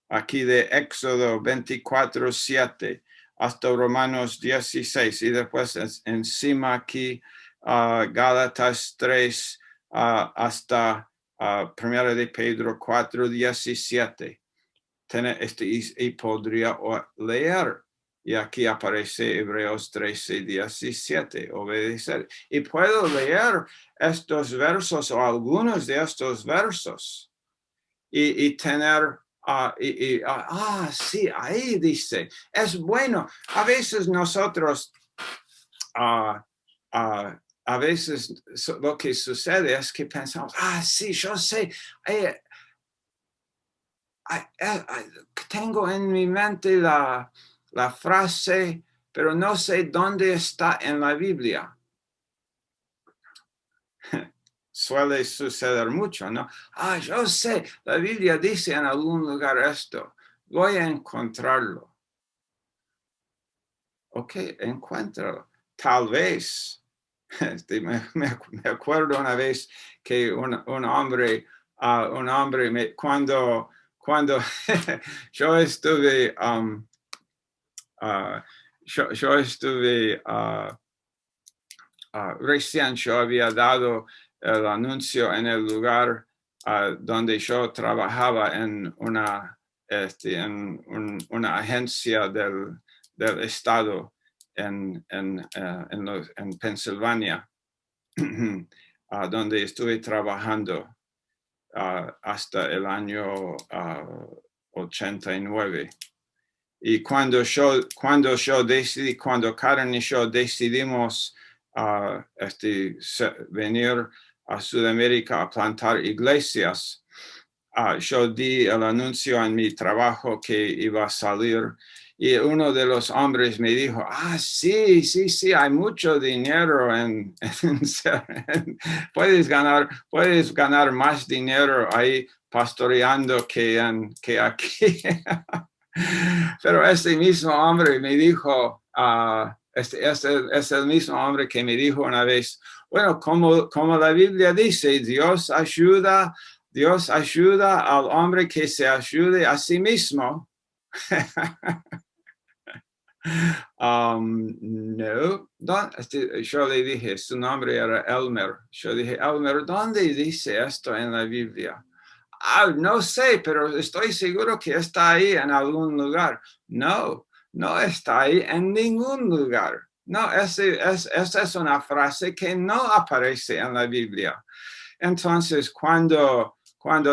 aquí de Éxodo 24:7 hasta Romanos 16, y después encima aquí Gálatas 3 hasta 1 de Pedro 4:17. Y podría leer. Y aquí aparece Hebreos 13:17, obedecer. Y puedo leer estos versos o algunos de estos versos y tener, sí, ahí dice, es bueno. A veces nosotros, a veces lo que sucede es que pensamos, sí, yo sé, tengo en mi mente la frase, pero no sé dónde está en la Biblia. Suele suceder mucho, ¿no? Yo sé, la Biblia dice en algún lugar esto. Voy a encontrarlo. Ok, encuéntralo. Tal vez. Me acuerdo una vez que un hombre, cuando yo estuve, yo estuve, recién yo había dado el anuncio en el lugar donde yo trabajaba en una agencia del estado en Pensilvania, donde estuve trabajando hasta el año 89. Y cuando Karen y yo decidimos venir a Sudamérica a plantar iglesias, yo di el anuncio en mi trabajo que iba a salir, y uno de los hombres me dijo, sí, hay mucho dinero puedes ganar más dinero ahí pastoreando que aquí. Pero este mismo hombre me dijo, es el mismo hombre que me dijo una vez, bueno, como la Biblia dice, Dios ayuda al hombre que se ayude a sí mismo. No, yo le dije, su nombre era Elmer. Yo dije, Elmer, ¿dónde dice esto en la Biblia? No sé, pero estoy seguro que está ahí en algún lugar. No está ahí en ningún lugar. No, esa es una frase que no aparece en la Biblia. Entonces, cuando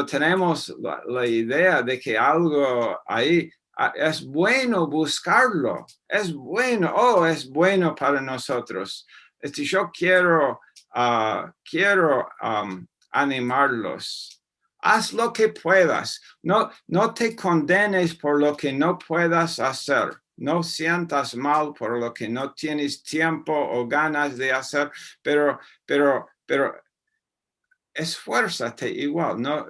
tenemos la idea de que algo ahí es bueno buscarlo, es bueno para nosotros. Yo quiero animarlos. Haz lo que puedas. No te condenes por lo que no puedas hacer. No sientas mal por lo que no tienes tiempo o ganas de hacer, pero esfuérzate igual. No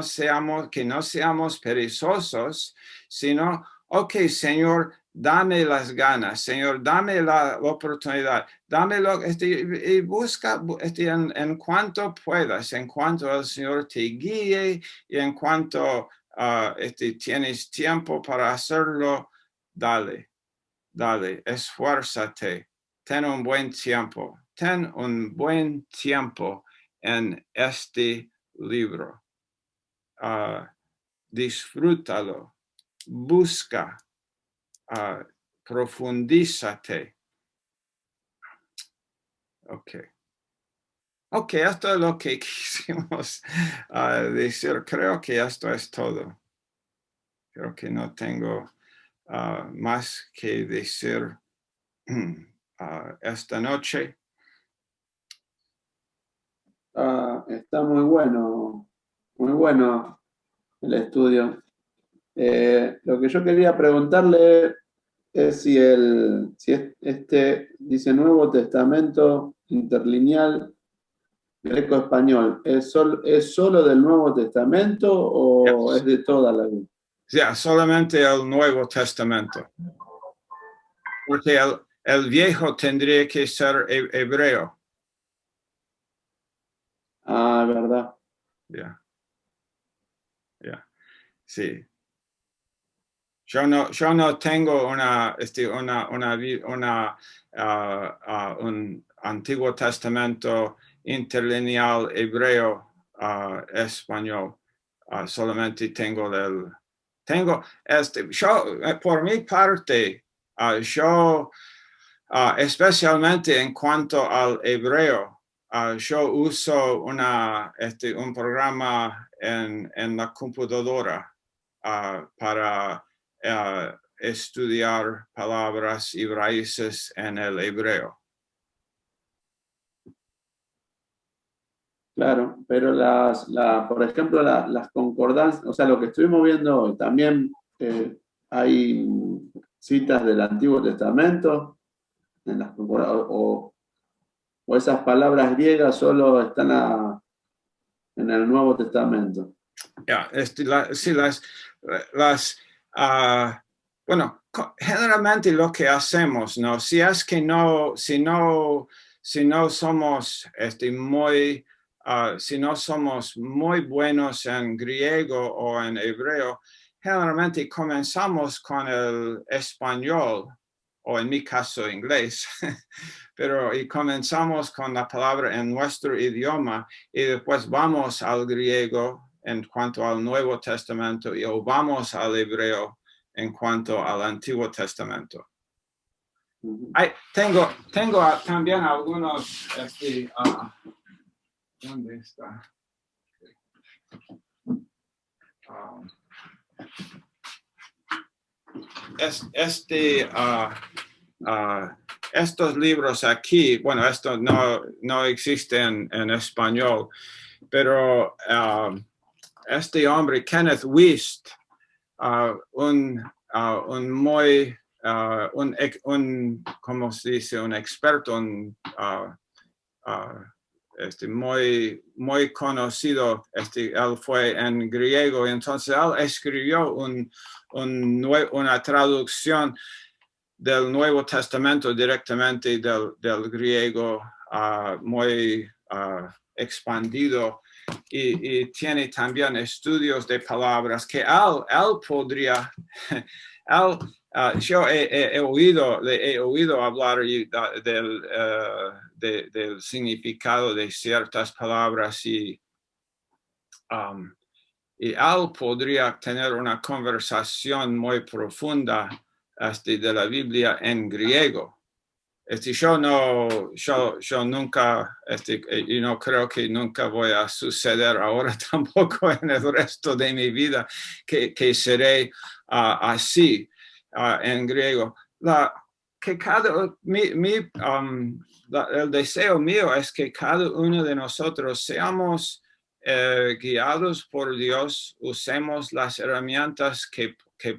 seamos perezosos, sino, ok, Señor, dame las ganas, Señor, dame la oportunidad, dámelo, y busca en cuanto puedas, en cuanto el Señor te guíe y en cuanto tienes tiempo para hacerlo, dale, esfuérzate, ten un buen tiempo en este libro. Disfrútalo, busca, profundízate. Ok, esto es lo que quisimos decir. Creo que esto es todo. creo que no tengo más que decir esta noche. Está muy bueno el estudio. Lo que yo quería preguntarle es si este dice Nuevo Testamento interlineal greco-español, ¿es solo del Nuevo Testamento o Yes. es de toda la Biblia? Yeah, solamente el Nuevo Testamento. Porque el Viejo tendría que ser hebreo. Ah, verdad. Yeah. Sí. Yo no tengo un Antiguo Testamento interlineal hebreo español. Solamente tengo por mi parte, yo especialmente en cuanto al hebreo, yo uso un programa en la computadora para estudiar palabras y raíces en el hebreo. Claro, pero por ejemplo, las concordancias, o sea, lo que estuvimos viendo hoy, también hay citas del Antiguo Testamento en las o esas palabras griegas solo están en el Nuevo Testamento. Bueno, generalmente lo que hacemos, ¿no? Si no somos si no somos muy buenos en griego o en hebreo, generalmente comenzamos con el español, o en mi caso inglés, y comenzamos con la palabra en nuestro idioma y después vamos al griego en cuanto al Nuevo Testamento y vamos al hebreo en cuanto al Antiguo Testamento. Tengo también algunos, ¿dónde está? Estos libros aquí, bueno, esto no existe en español, pero este hombre, Kenneth Wuest, ¿cómo se dice? Un experto, muy conocido, él fue en griego, y entonces él escribió una traducción del Nuevo Testamento directamente del griego, muy expandido, y tiene también estudios de palabras que él podría, yo he oído hablar del significado de ciertas palabras y él podría tener una conversación muy profunda de la Biblia en griego. Yo nunca, y no creo que nunca voy a suceder ahora tampoco en el resto de mi vida, que seré así en griego. El deseo mío es que cada uno de nosotros seamos guiados por Dios, usemos las herramientas que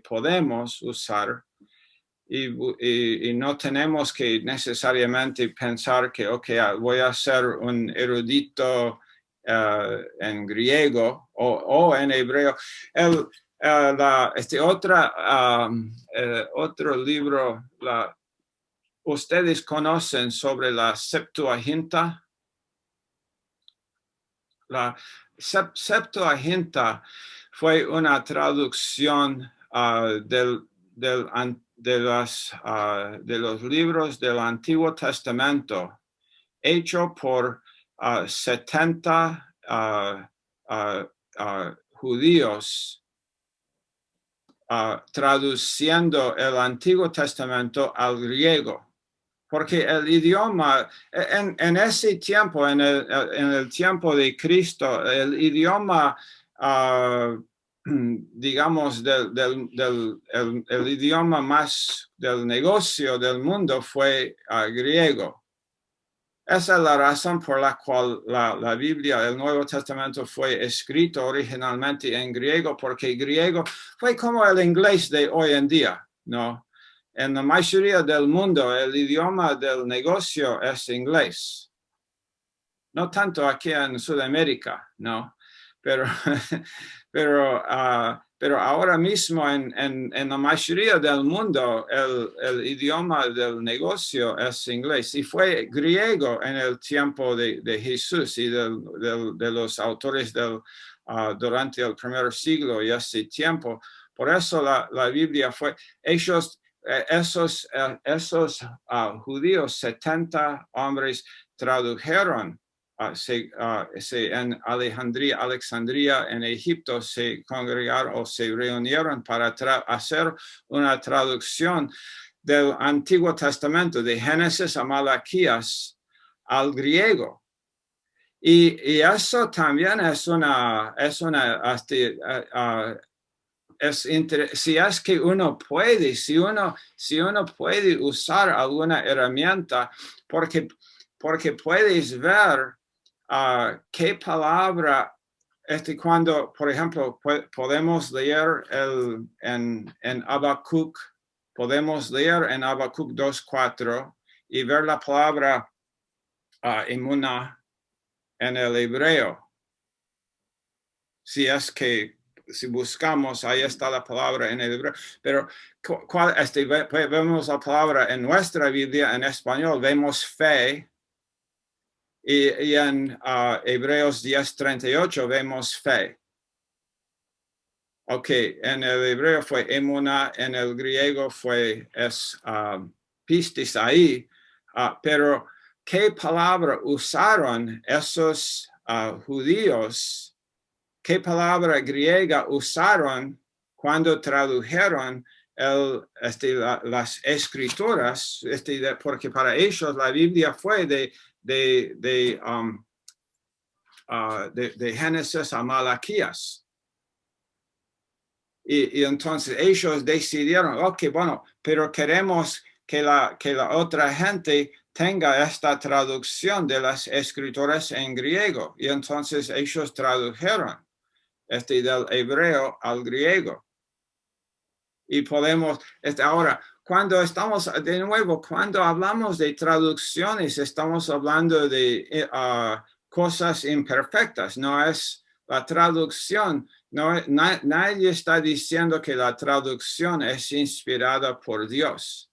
podemos usar. Y no tenemos que necesariamente pensar que, voy a ser un erudito en griego o en hebreo. Otro libro, ¿ustedes conocen sobre la Septuaginta? La Septuaginta fue una traducción de los libros del Antiguo Testamento, hecho por 70 judíos, traduciendo el Antiguo Testamento al griego. Porque el idioma, en ese tiempo, en el tiempo de Cristo, el idioma digamos, el idioma más del negocio del mundo fue griego. Esa es la razón por la cual la Biblia, el Nuevo Testamento, fue escrito originalmente en griego, porque griego fue como el inglés de hoy en día, ¿no? En la mayoría del mundo, el idioma del negocio es inglés. No tanto aquí en Sudamérica, ¿no? Pero ahora mismo en la mayoría del mundo el idioma del negocio es inglés y fue griego en el tiempo de Jesús y de los autores durante el primer siglo y ese tiempo. Por eso la Biblia fue, esos judíos, 70 hombres tradujeron. En Alejandría, en Egipto, se congregaron o se reunieron para hacer una traducción del Antiguo Testamento, de Génesis a Malaquías, al griego. Y eso también si es que uno puede, si uno puede usar alguna herramienta, porque puedes ver qué palabra, cuando, por ejemplo, podemos leer en Habacuc, podemos leer en Habacuc 2:4 y ver la palabra emuná en el hebreo. Si buscamos, ahí está la palabra en el hebreo. Pero vemos la palabra en nuestra Biblia, en español, vemos fe. Y en Hebreos 10:38 vemos fe. Ok, en el hebreo fue emuná, en el griego es pistis ahí. Pero, ¿qué palabra usaron esos judíos? ¿Qué palabra griega usaron cuando tradujeron las escrituras? Porque para ellos la Biblia fue de Génesis a Malaquías. Y entonces ellos decidieron, ok, bueno, pero queremos que la otra gente tenga esta traducción de las escrituras en griego. Y entonces ellos tradujeron del hebreo al griego. Y podemos, ahora, cuando hablamos de traducciones, estamos hablando de cosas imperfectas, no es la traducción, nadie está diciendo que la traducción es inspirada por Dios.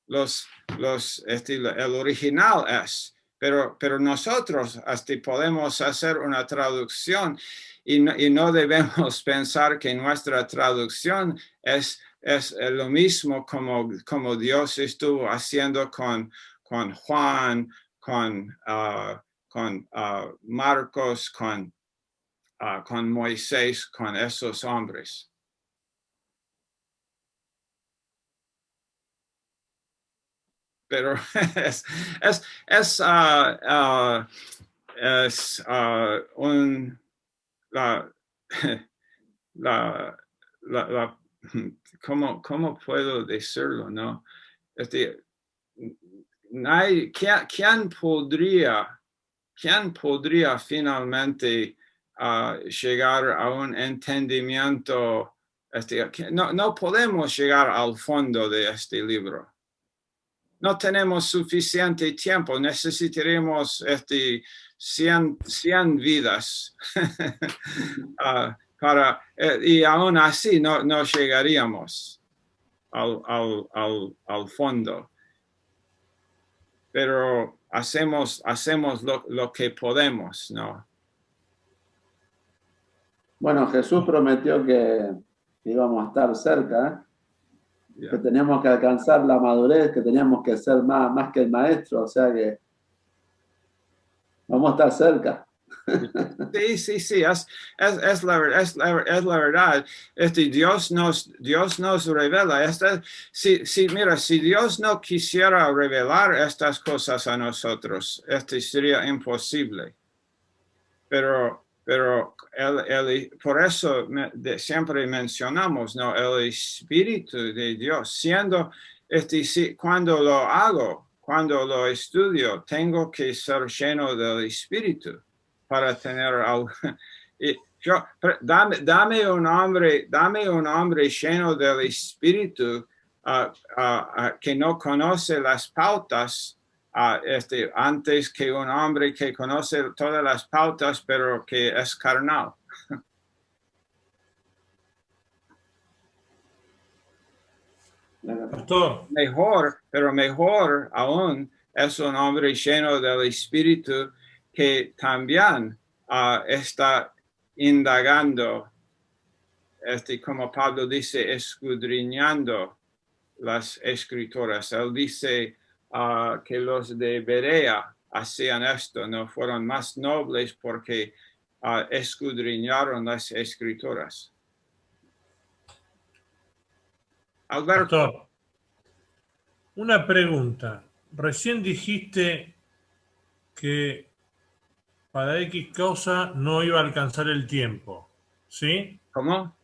El original es, pero nosotros podemos hacer una traducción y no debemos pensar que nuestra traducción es lo mismo como Dios estuvo haciendo con Juan, con Marcos, con Moisés, con esos hombres. Pero ¿cómo puedo decirlo, no? ¿Quién podría finalmente llegar a un entendimiento? No podemos llegar al fondo de este libro. No tenemos suficiente tiempo, necesitaremos 100 vidas y aún así no llegaríamos al fondo. Pero hacemos lo que podemos, ¿no? Bueno, Jesús prometió que íbamos a estar cerca, que teníamos que alcanzar la madurez, que teníamos que ser más que el maestro, o sea que vamos a estar cerca. Sí, es la verdad. Dios nos revela. Mira, si Dios no quisiera revelar estas cosas a nosotros, sería imposible. Pero pero por eso siempre mencionamos, ¿no? El Espíritu de Dios, siendo, cuando lo hago, cuando lo estudio, tengo que ser lleno del Espíritu para tener algo. Dame un hombre lleno del Espíritu que no conoce las pautas, antes que un hombre que conoce todas las pautas, pero que es carnal. Pastor. Mejor aún es un hombre lleno del Espíritu que también está indagando, como Pablo dice, escudriñando las Escrituras. Él dice que los de Berea hacían esto, no fueron más nobles porque escudriñaron las Escrituras. Alberto. Pastor, una pregunta. Recién dijiste que para X causa no iba a alcanzar el tiempo, ¿sí? ¿Cómo?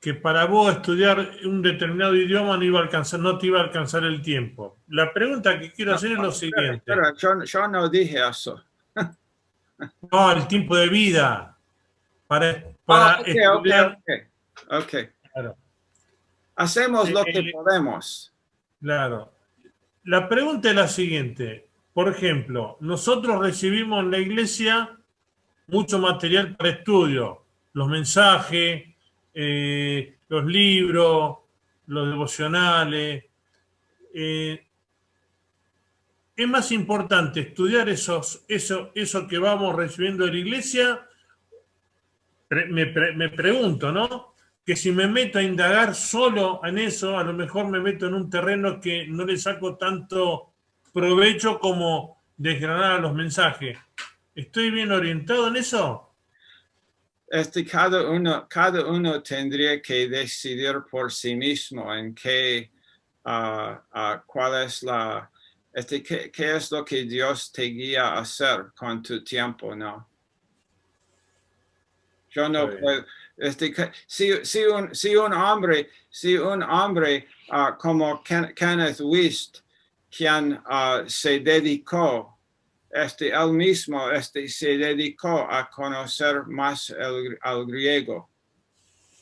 Que para vos estudiar un determinado idioma no te iba a alcanzar el tiempo. La pregunta que quiero hacer es lo siguiente. Pero yo no dije eso. No, el tiempo de vida. Para estudiar. Okay. Claro. Hacemos lo que podemos. Claro. La pregunta es la siguiente. Por ejemplo, nosotros recibimos en la iglesia mucho material para estudio. Los mensajes, los libros, los devocionales. Es más importante estudiar eso que vamos recibiendo de la iglesia, me pregunto, ¿no? Que si me meto a indagar solo en eso, a lo mejor me meto en un terreno que no le saco tanto provecho como desgranar los mensajes. ¿Estoy bien orientado en eso? Cada uno tendría que decidir por sí mismo en qué, cuál es qué es lo que Dios te guía a hacer con tu tiempo, ¿no? Yo no puedo. Si un hombre como Kenneth Wuest, quien se dedicó, él mismo se dedicó a conocer más al griego.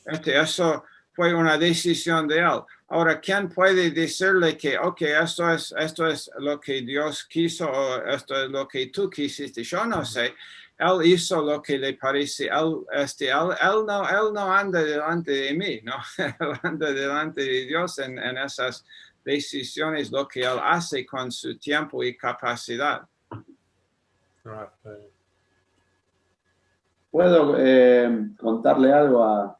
Eso fue una decisión de él. Ahora, ¿quién puede decirle que, esto es lo que Dios quiso o esto es lo que tú quisiste? Yo no sé. Él hizo lo que le parece. Él no anda delante de mí, ¿no? Él anda delante de Dios en esas decisiones, lo que él hace con su tiempo y capacidad. ¿Puedo contarle algo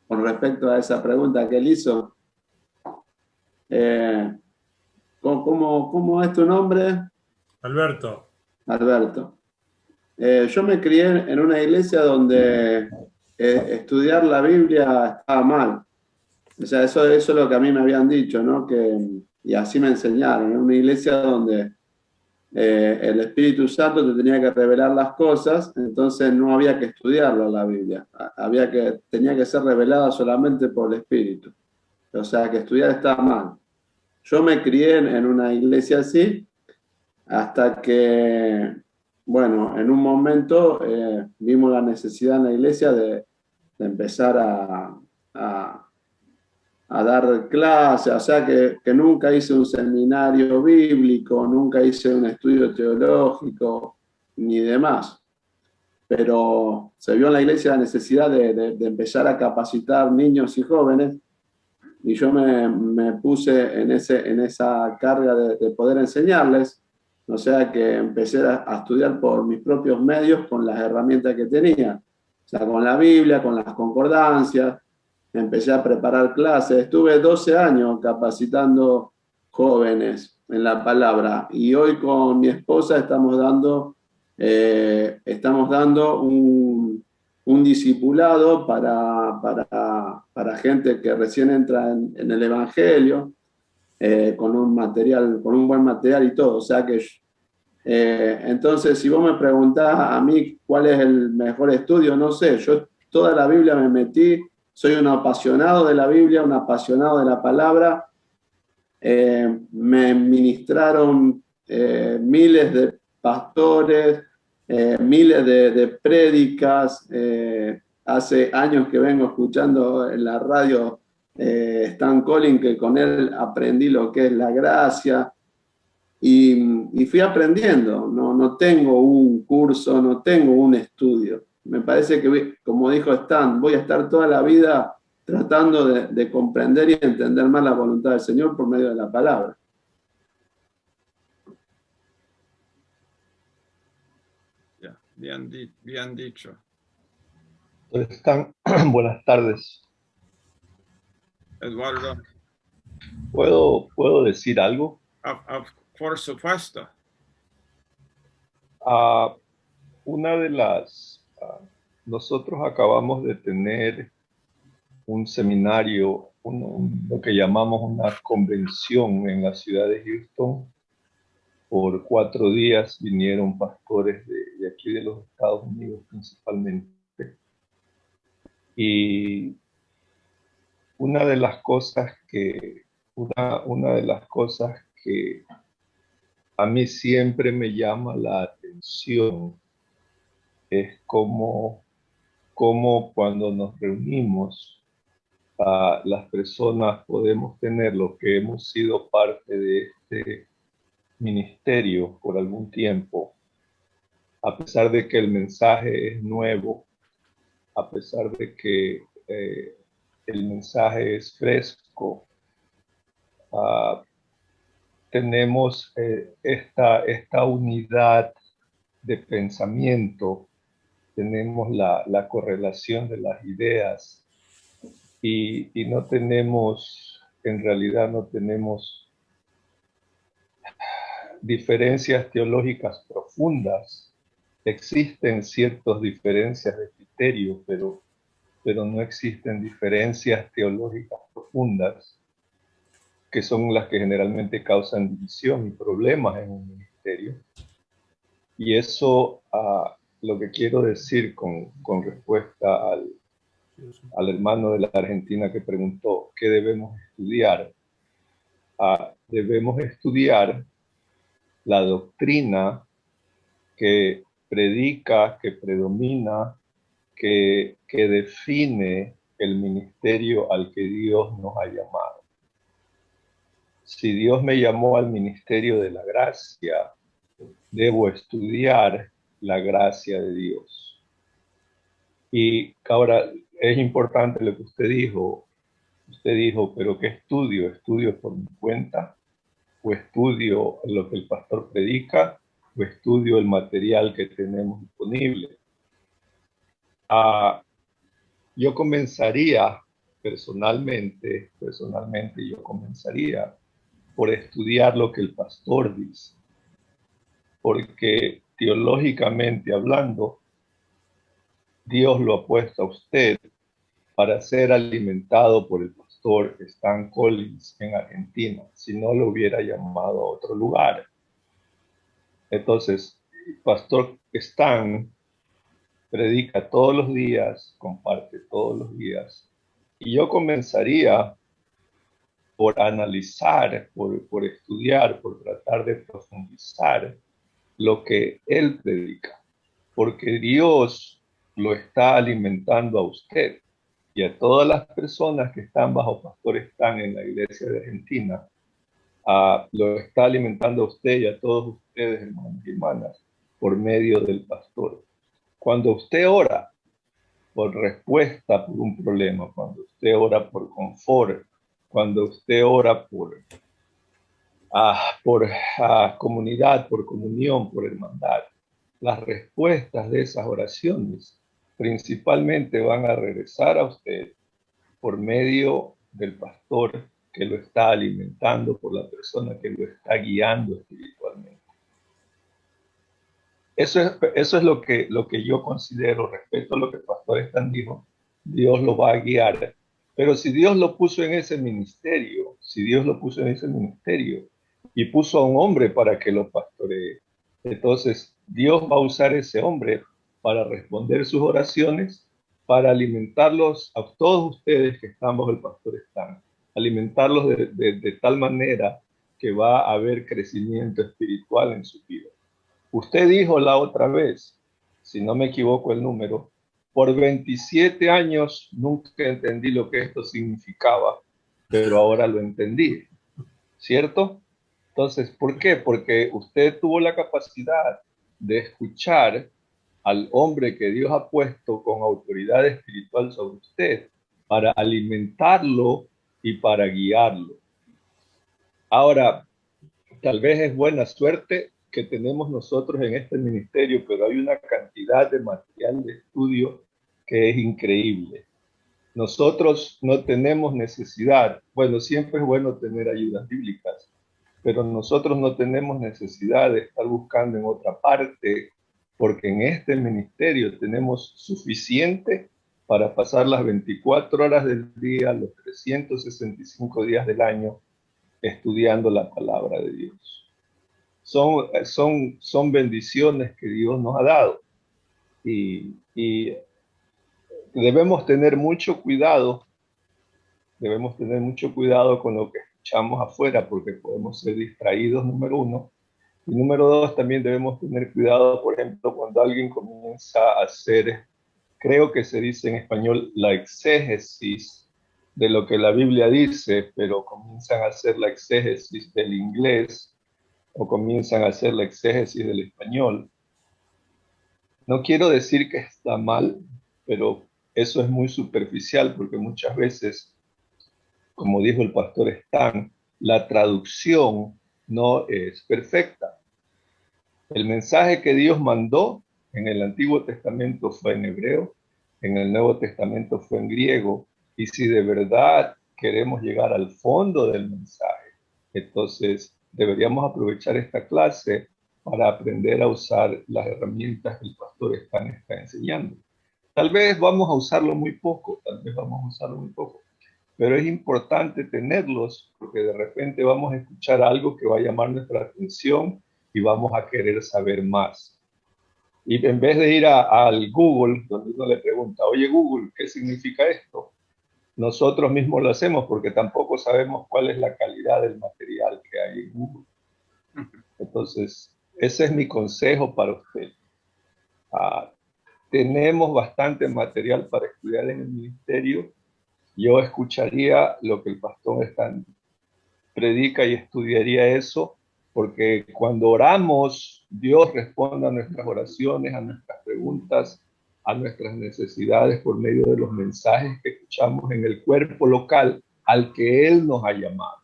con respecto a esa pregunta que él hizo? ¿Cómo es tu nombre? Alberto. Alberto. Yo me crié en una iglesia donde estudiar la Biblia estaba mal. O sea, eso es lo que a mí me habían dicho, ¿no? Y así me enseñaron. En una iglesia donde el Espíritu Santo te tenía que revelar las cosas, entonces no había que estudiarla la Biblia. Tenía que ser revelada solamente por el Espíritu. O sea, que estudiar estaba mal. Yo me crié en una iglesia así, hasta que, bueno, en un momento vimos la necesidad en la iglesia de empezar a dar clases, o sea que nunca hice un seminario bíblico, nunca hice un estudio teológico, ni demás. Pero se vio en la iglesia la necesidad de empezar a capacitar niños y jóvenes, y yo me puse en esa carga de poder enseñarles, o sea que empecé a estudiar por mis propios medios con las herramientas que tenía, o sea, con la Biblia, con las concordancias. Empecé a preparar clases, estuve 12 años capacitando jóvenes en la palabra, y hoy con mi esposa estamos dando un discipulado para gente que recién entra en el Evangelio, con un buen material y todo. O sea que Entonces, si vos me preguntás a mí cuál es el mejor estudio, no sé, yo toda la Biblia me metí, soy un apasionado de la Biblia, un apasionado de la palabra. Me ministraron miles de pastores, miles de prédicas. Hace años que vengo escuchando en la radio Stan Collins, que con él aprendí lo que es la gracia. Y fui aprendiendo, no tengo un curso, no tengo un estudio. Me parece que, como dijo Stan, voy a estar toda la vida tratando de comprender y entender más la voluntad del Señor por medio de la palabra. Yeah, bien dicho. Stan, buenas tardes. Eduardo. ¿Puedo decir algo? Por supuesto. Una de las... nosotros acabamos de tener un seminario, lo que llamamos una convención en la ciudad de Houston. Por 4 días vinieron pastores de aquí de los Estados Unidos principalmente. Y una de las cosas que a mí siempre me llama la atención es cómo cuando nos reunimos, las personas podemos tener, lo que hemos sido parte de este ministerio por algún tiempo, a pesar de que el mensaje es nuevo, a pesar de que el mensaje es fresco, tenemos esta unidad de pensamiento, tenemos la correlación de las ideas y no tenemos, en realidad no tenemos diferencias teológicas profundas. Existen ciertas diferencias de criterio, pero no existen diferencias teológicas profundas, que son las que generalmente causan división y problemas en un ministerio. Y eso, lo que quiero decir con respuesta al hermano de la Argentina que preguntó, ¿qué debemos estudiar? Debemos estudiar la doctrina que predica, que predomina, que define el ministerio al que Dios nos ha llamado. Si Dios me llamó al ministerio de la gracia, debo estudiar la gracia de Dios. Y ahora es importante lo que usted dijo. Usted dijo, ¿pero qué estudio? ¿Estudio por mi cuenta? ¿O estudio lo que el pastor predica? ¿O estudio el material que tenemos disponible? Yo comenzaría personalmente yo comenzaría por estudiar lo que el pastor dice, porque teológicamente hablando, Dios lo ha puesto a usted para ser alimentado por el pastor Stan Collins en Argentina, si no lo hubiera llamado a otro lugar. Entonces, el pastor Stan predica todos los días, comparte todos los días, y yo comenzaría por analizar, por estudiar, por tratar de profundizar lo que él predica, porque Dios lo está alimentando a usted y a todas las personas que están bajo pastor Stan en la iglesia de Argentina. Lo está alimentando a usted y a todos ustedes, hermanos y hermanas, por medio del pastor. Cuando usted ora por respuesta por un problema, cuando usted ora por confort, cuando usted ora por comunidad, por comunión, por hermandad, las respuestas de esas oraciones principalmente van a regresar a usted por medio del pastor que lo está alimentando, por la persona que lo está guiando espiritualmente. Eso es lo que yo considero respecto a lo que el pastor Stan dijo. Dios lo va a guiar. Pero si Dios lo puso en ese ministerio, y puso a un hombre para que lo pastoree, Entonces, Dios va a usar ese hombre para responder sus oraciones, para alimentarlos a todos ustedes que están bajo el pastor Stan, alimentarlos de tal manera que va a haber crecimiento espiritual en su vida. Usted dijo la otra vez, si no me equivoco el número, por 27 años nunca entendí lo que esto significaba, pero ahora lo entendí, ¿cierto? Entonces, ¿por qué? Porque usted tuvo la capacidad de escuchar al hombre que Dios ha puesto con autoridad espiritual sobre usted para alimentarlo y para guiarlo. Ahora, tal vez es buena suerte que tenemos nosotros en este ministerio, pero hay una cantidad de material de estudio que es increíble. Nosotros no tenemos necesidad, bueno, siempre es bueno tener ayudas bíblicas, pero nosotros no tenemos necesidad de estar buscando en otra parte, porque en este ministerio tenemos suficiente para pasar las 24 horas del día, los 365 días del año, estudiando la palabra de Dios. Son bendiciones que Dios nos ha dado y debemos tener mucho cuidado con lo que escuchamos afuera porque podemos ser distraídos, número uno. Y número dos, también debemos tener cuidado, por ejemplo, cuando alguien comienza a hacer, creo que se dice en español, la exégesis de lo que la Biblia dice, pero comienzan a hacer la exégesis del inglés o comienzan a hacer la exégesis del español. No quiero decir que está mal, pero eso es muy superficial porque muchas veces, como dijo el pastor Stan, la traducción no es perfecta. El mensaje que Dios mandó en el Antiguo Testamento fue en hebreo, en el Nuevo Testamento fue en griego, y si de verdad queremos llegar al fondo del mensaje, entonces deberíamos aprovechar esta clase para aprender a usar las herramientas que el pastor está enseñando. Tal vez vamos a usarlo muy poco, pero es importante tenerlos porque de repente vamos a escuchar algo que va a llamar nuestra atención y vamos a querer saber más. Y en vez de ir al Google, donde uno le pregunta, oye Google, ¿qué significa esto? Nosotros mismos lo hacemos porque tampoco sabemos cuál es la calidad del material que hay en Google. Entonces, ese es mi consejo para usted. Tenemos bastante material para estudiar en el ministerio. Yo escucharía lo que el pastor predica y estudiaría eso, porque cuando oramos, Dios responde a nuestras oraciones, a nuestras preguntas, a nuestras necesidades por medio de los mensajes que escuchamos en el cuerpo local al que Él nos ha llamado.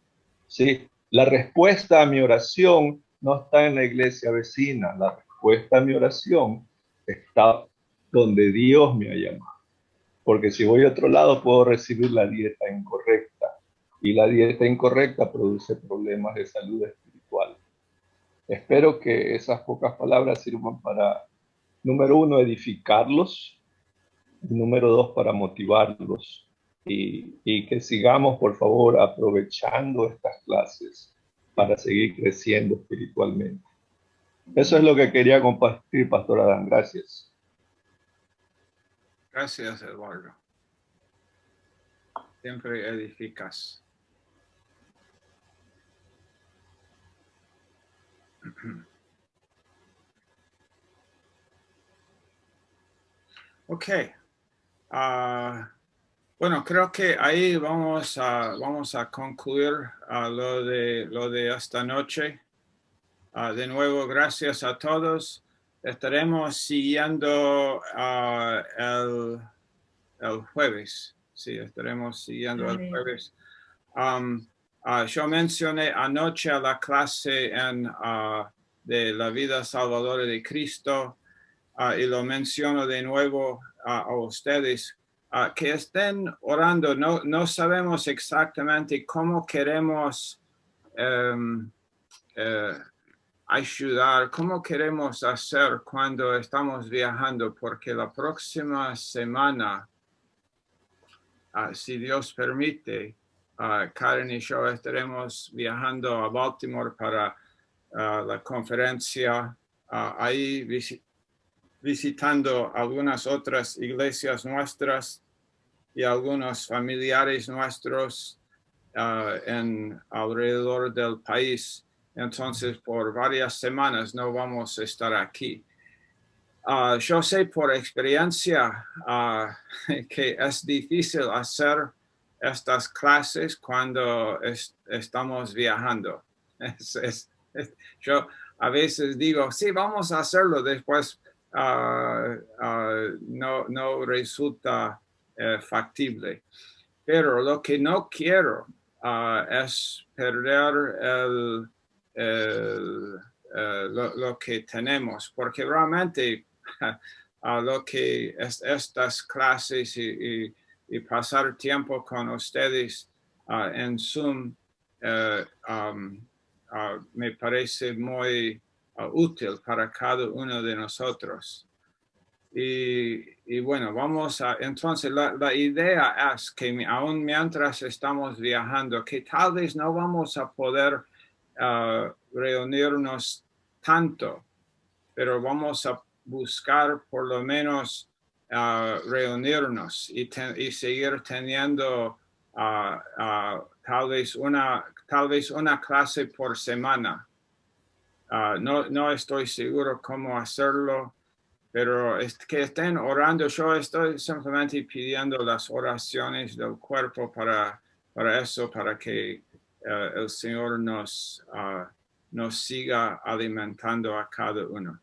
¿Sí? La respuesta a mi oración no está en la iglesia vecina, la respuesta a mi oración está donde Dios me ha llamado. Porque si voy a otro lado puedo recibir la dieta incorrecta y la dieta incorrecta produce problemas de salud espiritual. Espero que esas pocas palabras sirvan para, número uno, edificarlos, y número dos, para motivarlos y que sigamos, por favor, aprovechando estas clases para seguir creciendo espiritualmente. Eso es lo que quería compartir, Pastor Adán. Gracias. Gracias, Eduardo. Siempre edificas. Ok. Bueno, creo que ahí vamos a concluir lo de esta noche. De nuevo, gracias a todos. Estaremos siguiendo el jueves. Sí, estaremos siguiendo el jueves. Yo mencioné anoche a la clase de la vida salvadora de Cristo y lo menciono de nuevo a ustedes. Que estén orando. No sabemos exactamente cómo queremos ayudar, cómo queremos hacer cuando estamos viajando, porque la próxima semana, si Dios permite, Karen y yo estaremos viajando a Baltimore para la conferencia ahí visitando algunas otras iglesias nuestras y algunos familiares nuestros en alrededor del país. Entonces, por varias semanas no vamos a estar aquí. Yo sé por experiencia que es difícil hacer estas clases cuando estamos viajando. Yo a veces digo, sí, vamos a hacerlo, después no resulta factible. Pero lo que no quiero es perder lo que tenemos, porque realmente lo que es estas clases y pasar tiempo con ustedes en Zoom me parece muy útil para cada uno de nosotros. Y bueno, entonces la idea es que aún mientras estamos viajando, que tal vez no vamos a poder reunirnos tanto, pero vamos a buscar por lo menos reunirnos y seguir teniendo tal vez una clase por semana. No estoy seguro cómo hacerlo, pero que estén orando. Yo estoy simplemente pidiendo las oraciones del cuerpo para eso, para que el Señor nos siga alimentando a cada uno.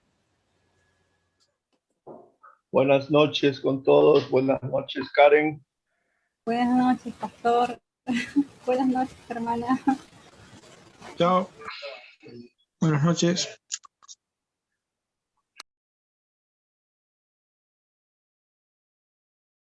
Buenas noches con todos. Buenas noches, Karen. Buenas noches, pastor. Buenas noches, hermana. Chao. Buenas noches.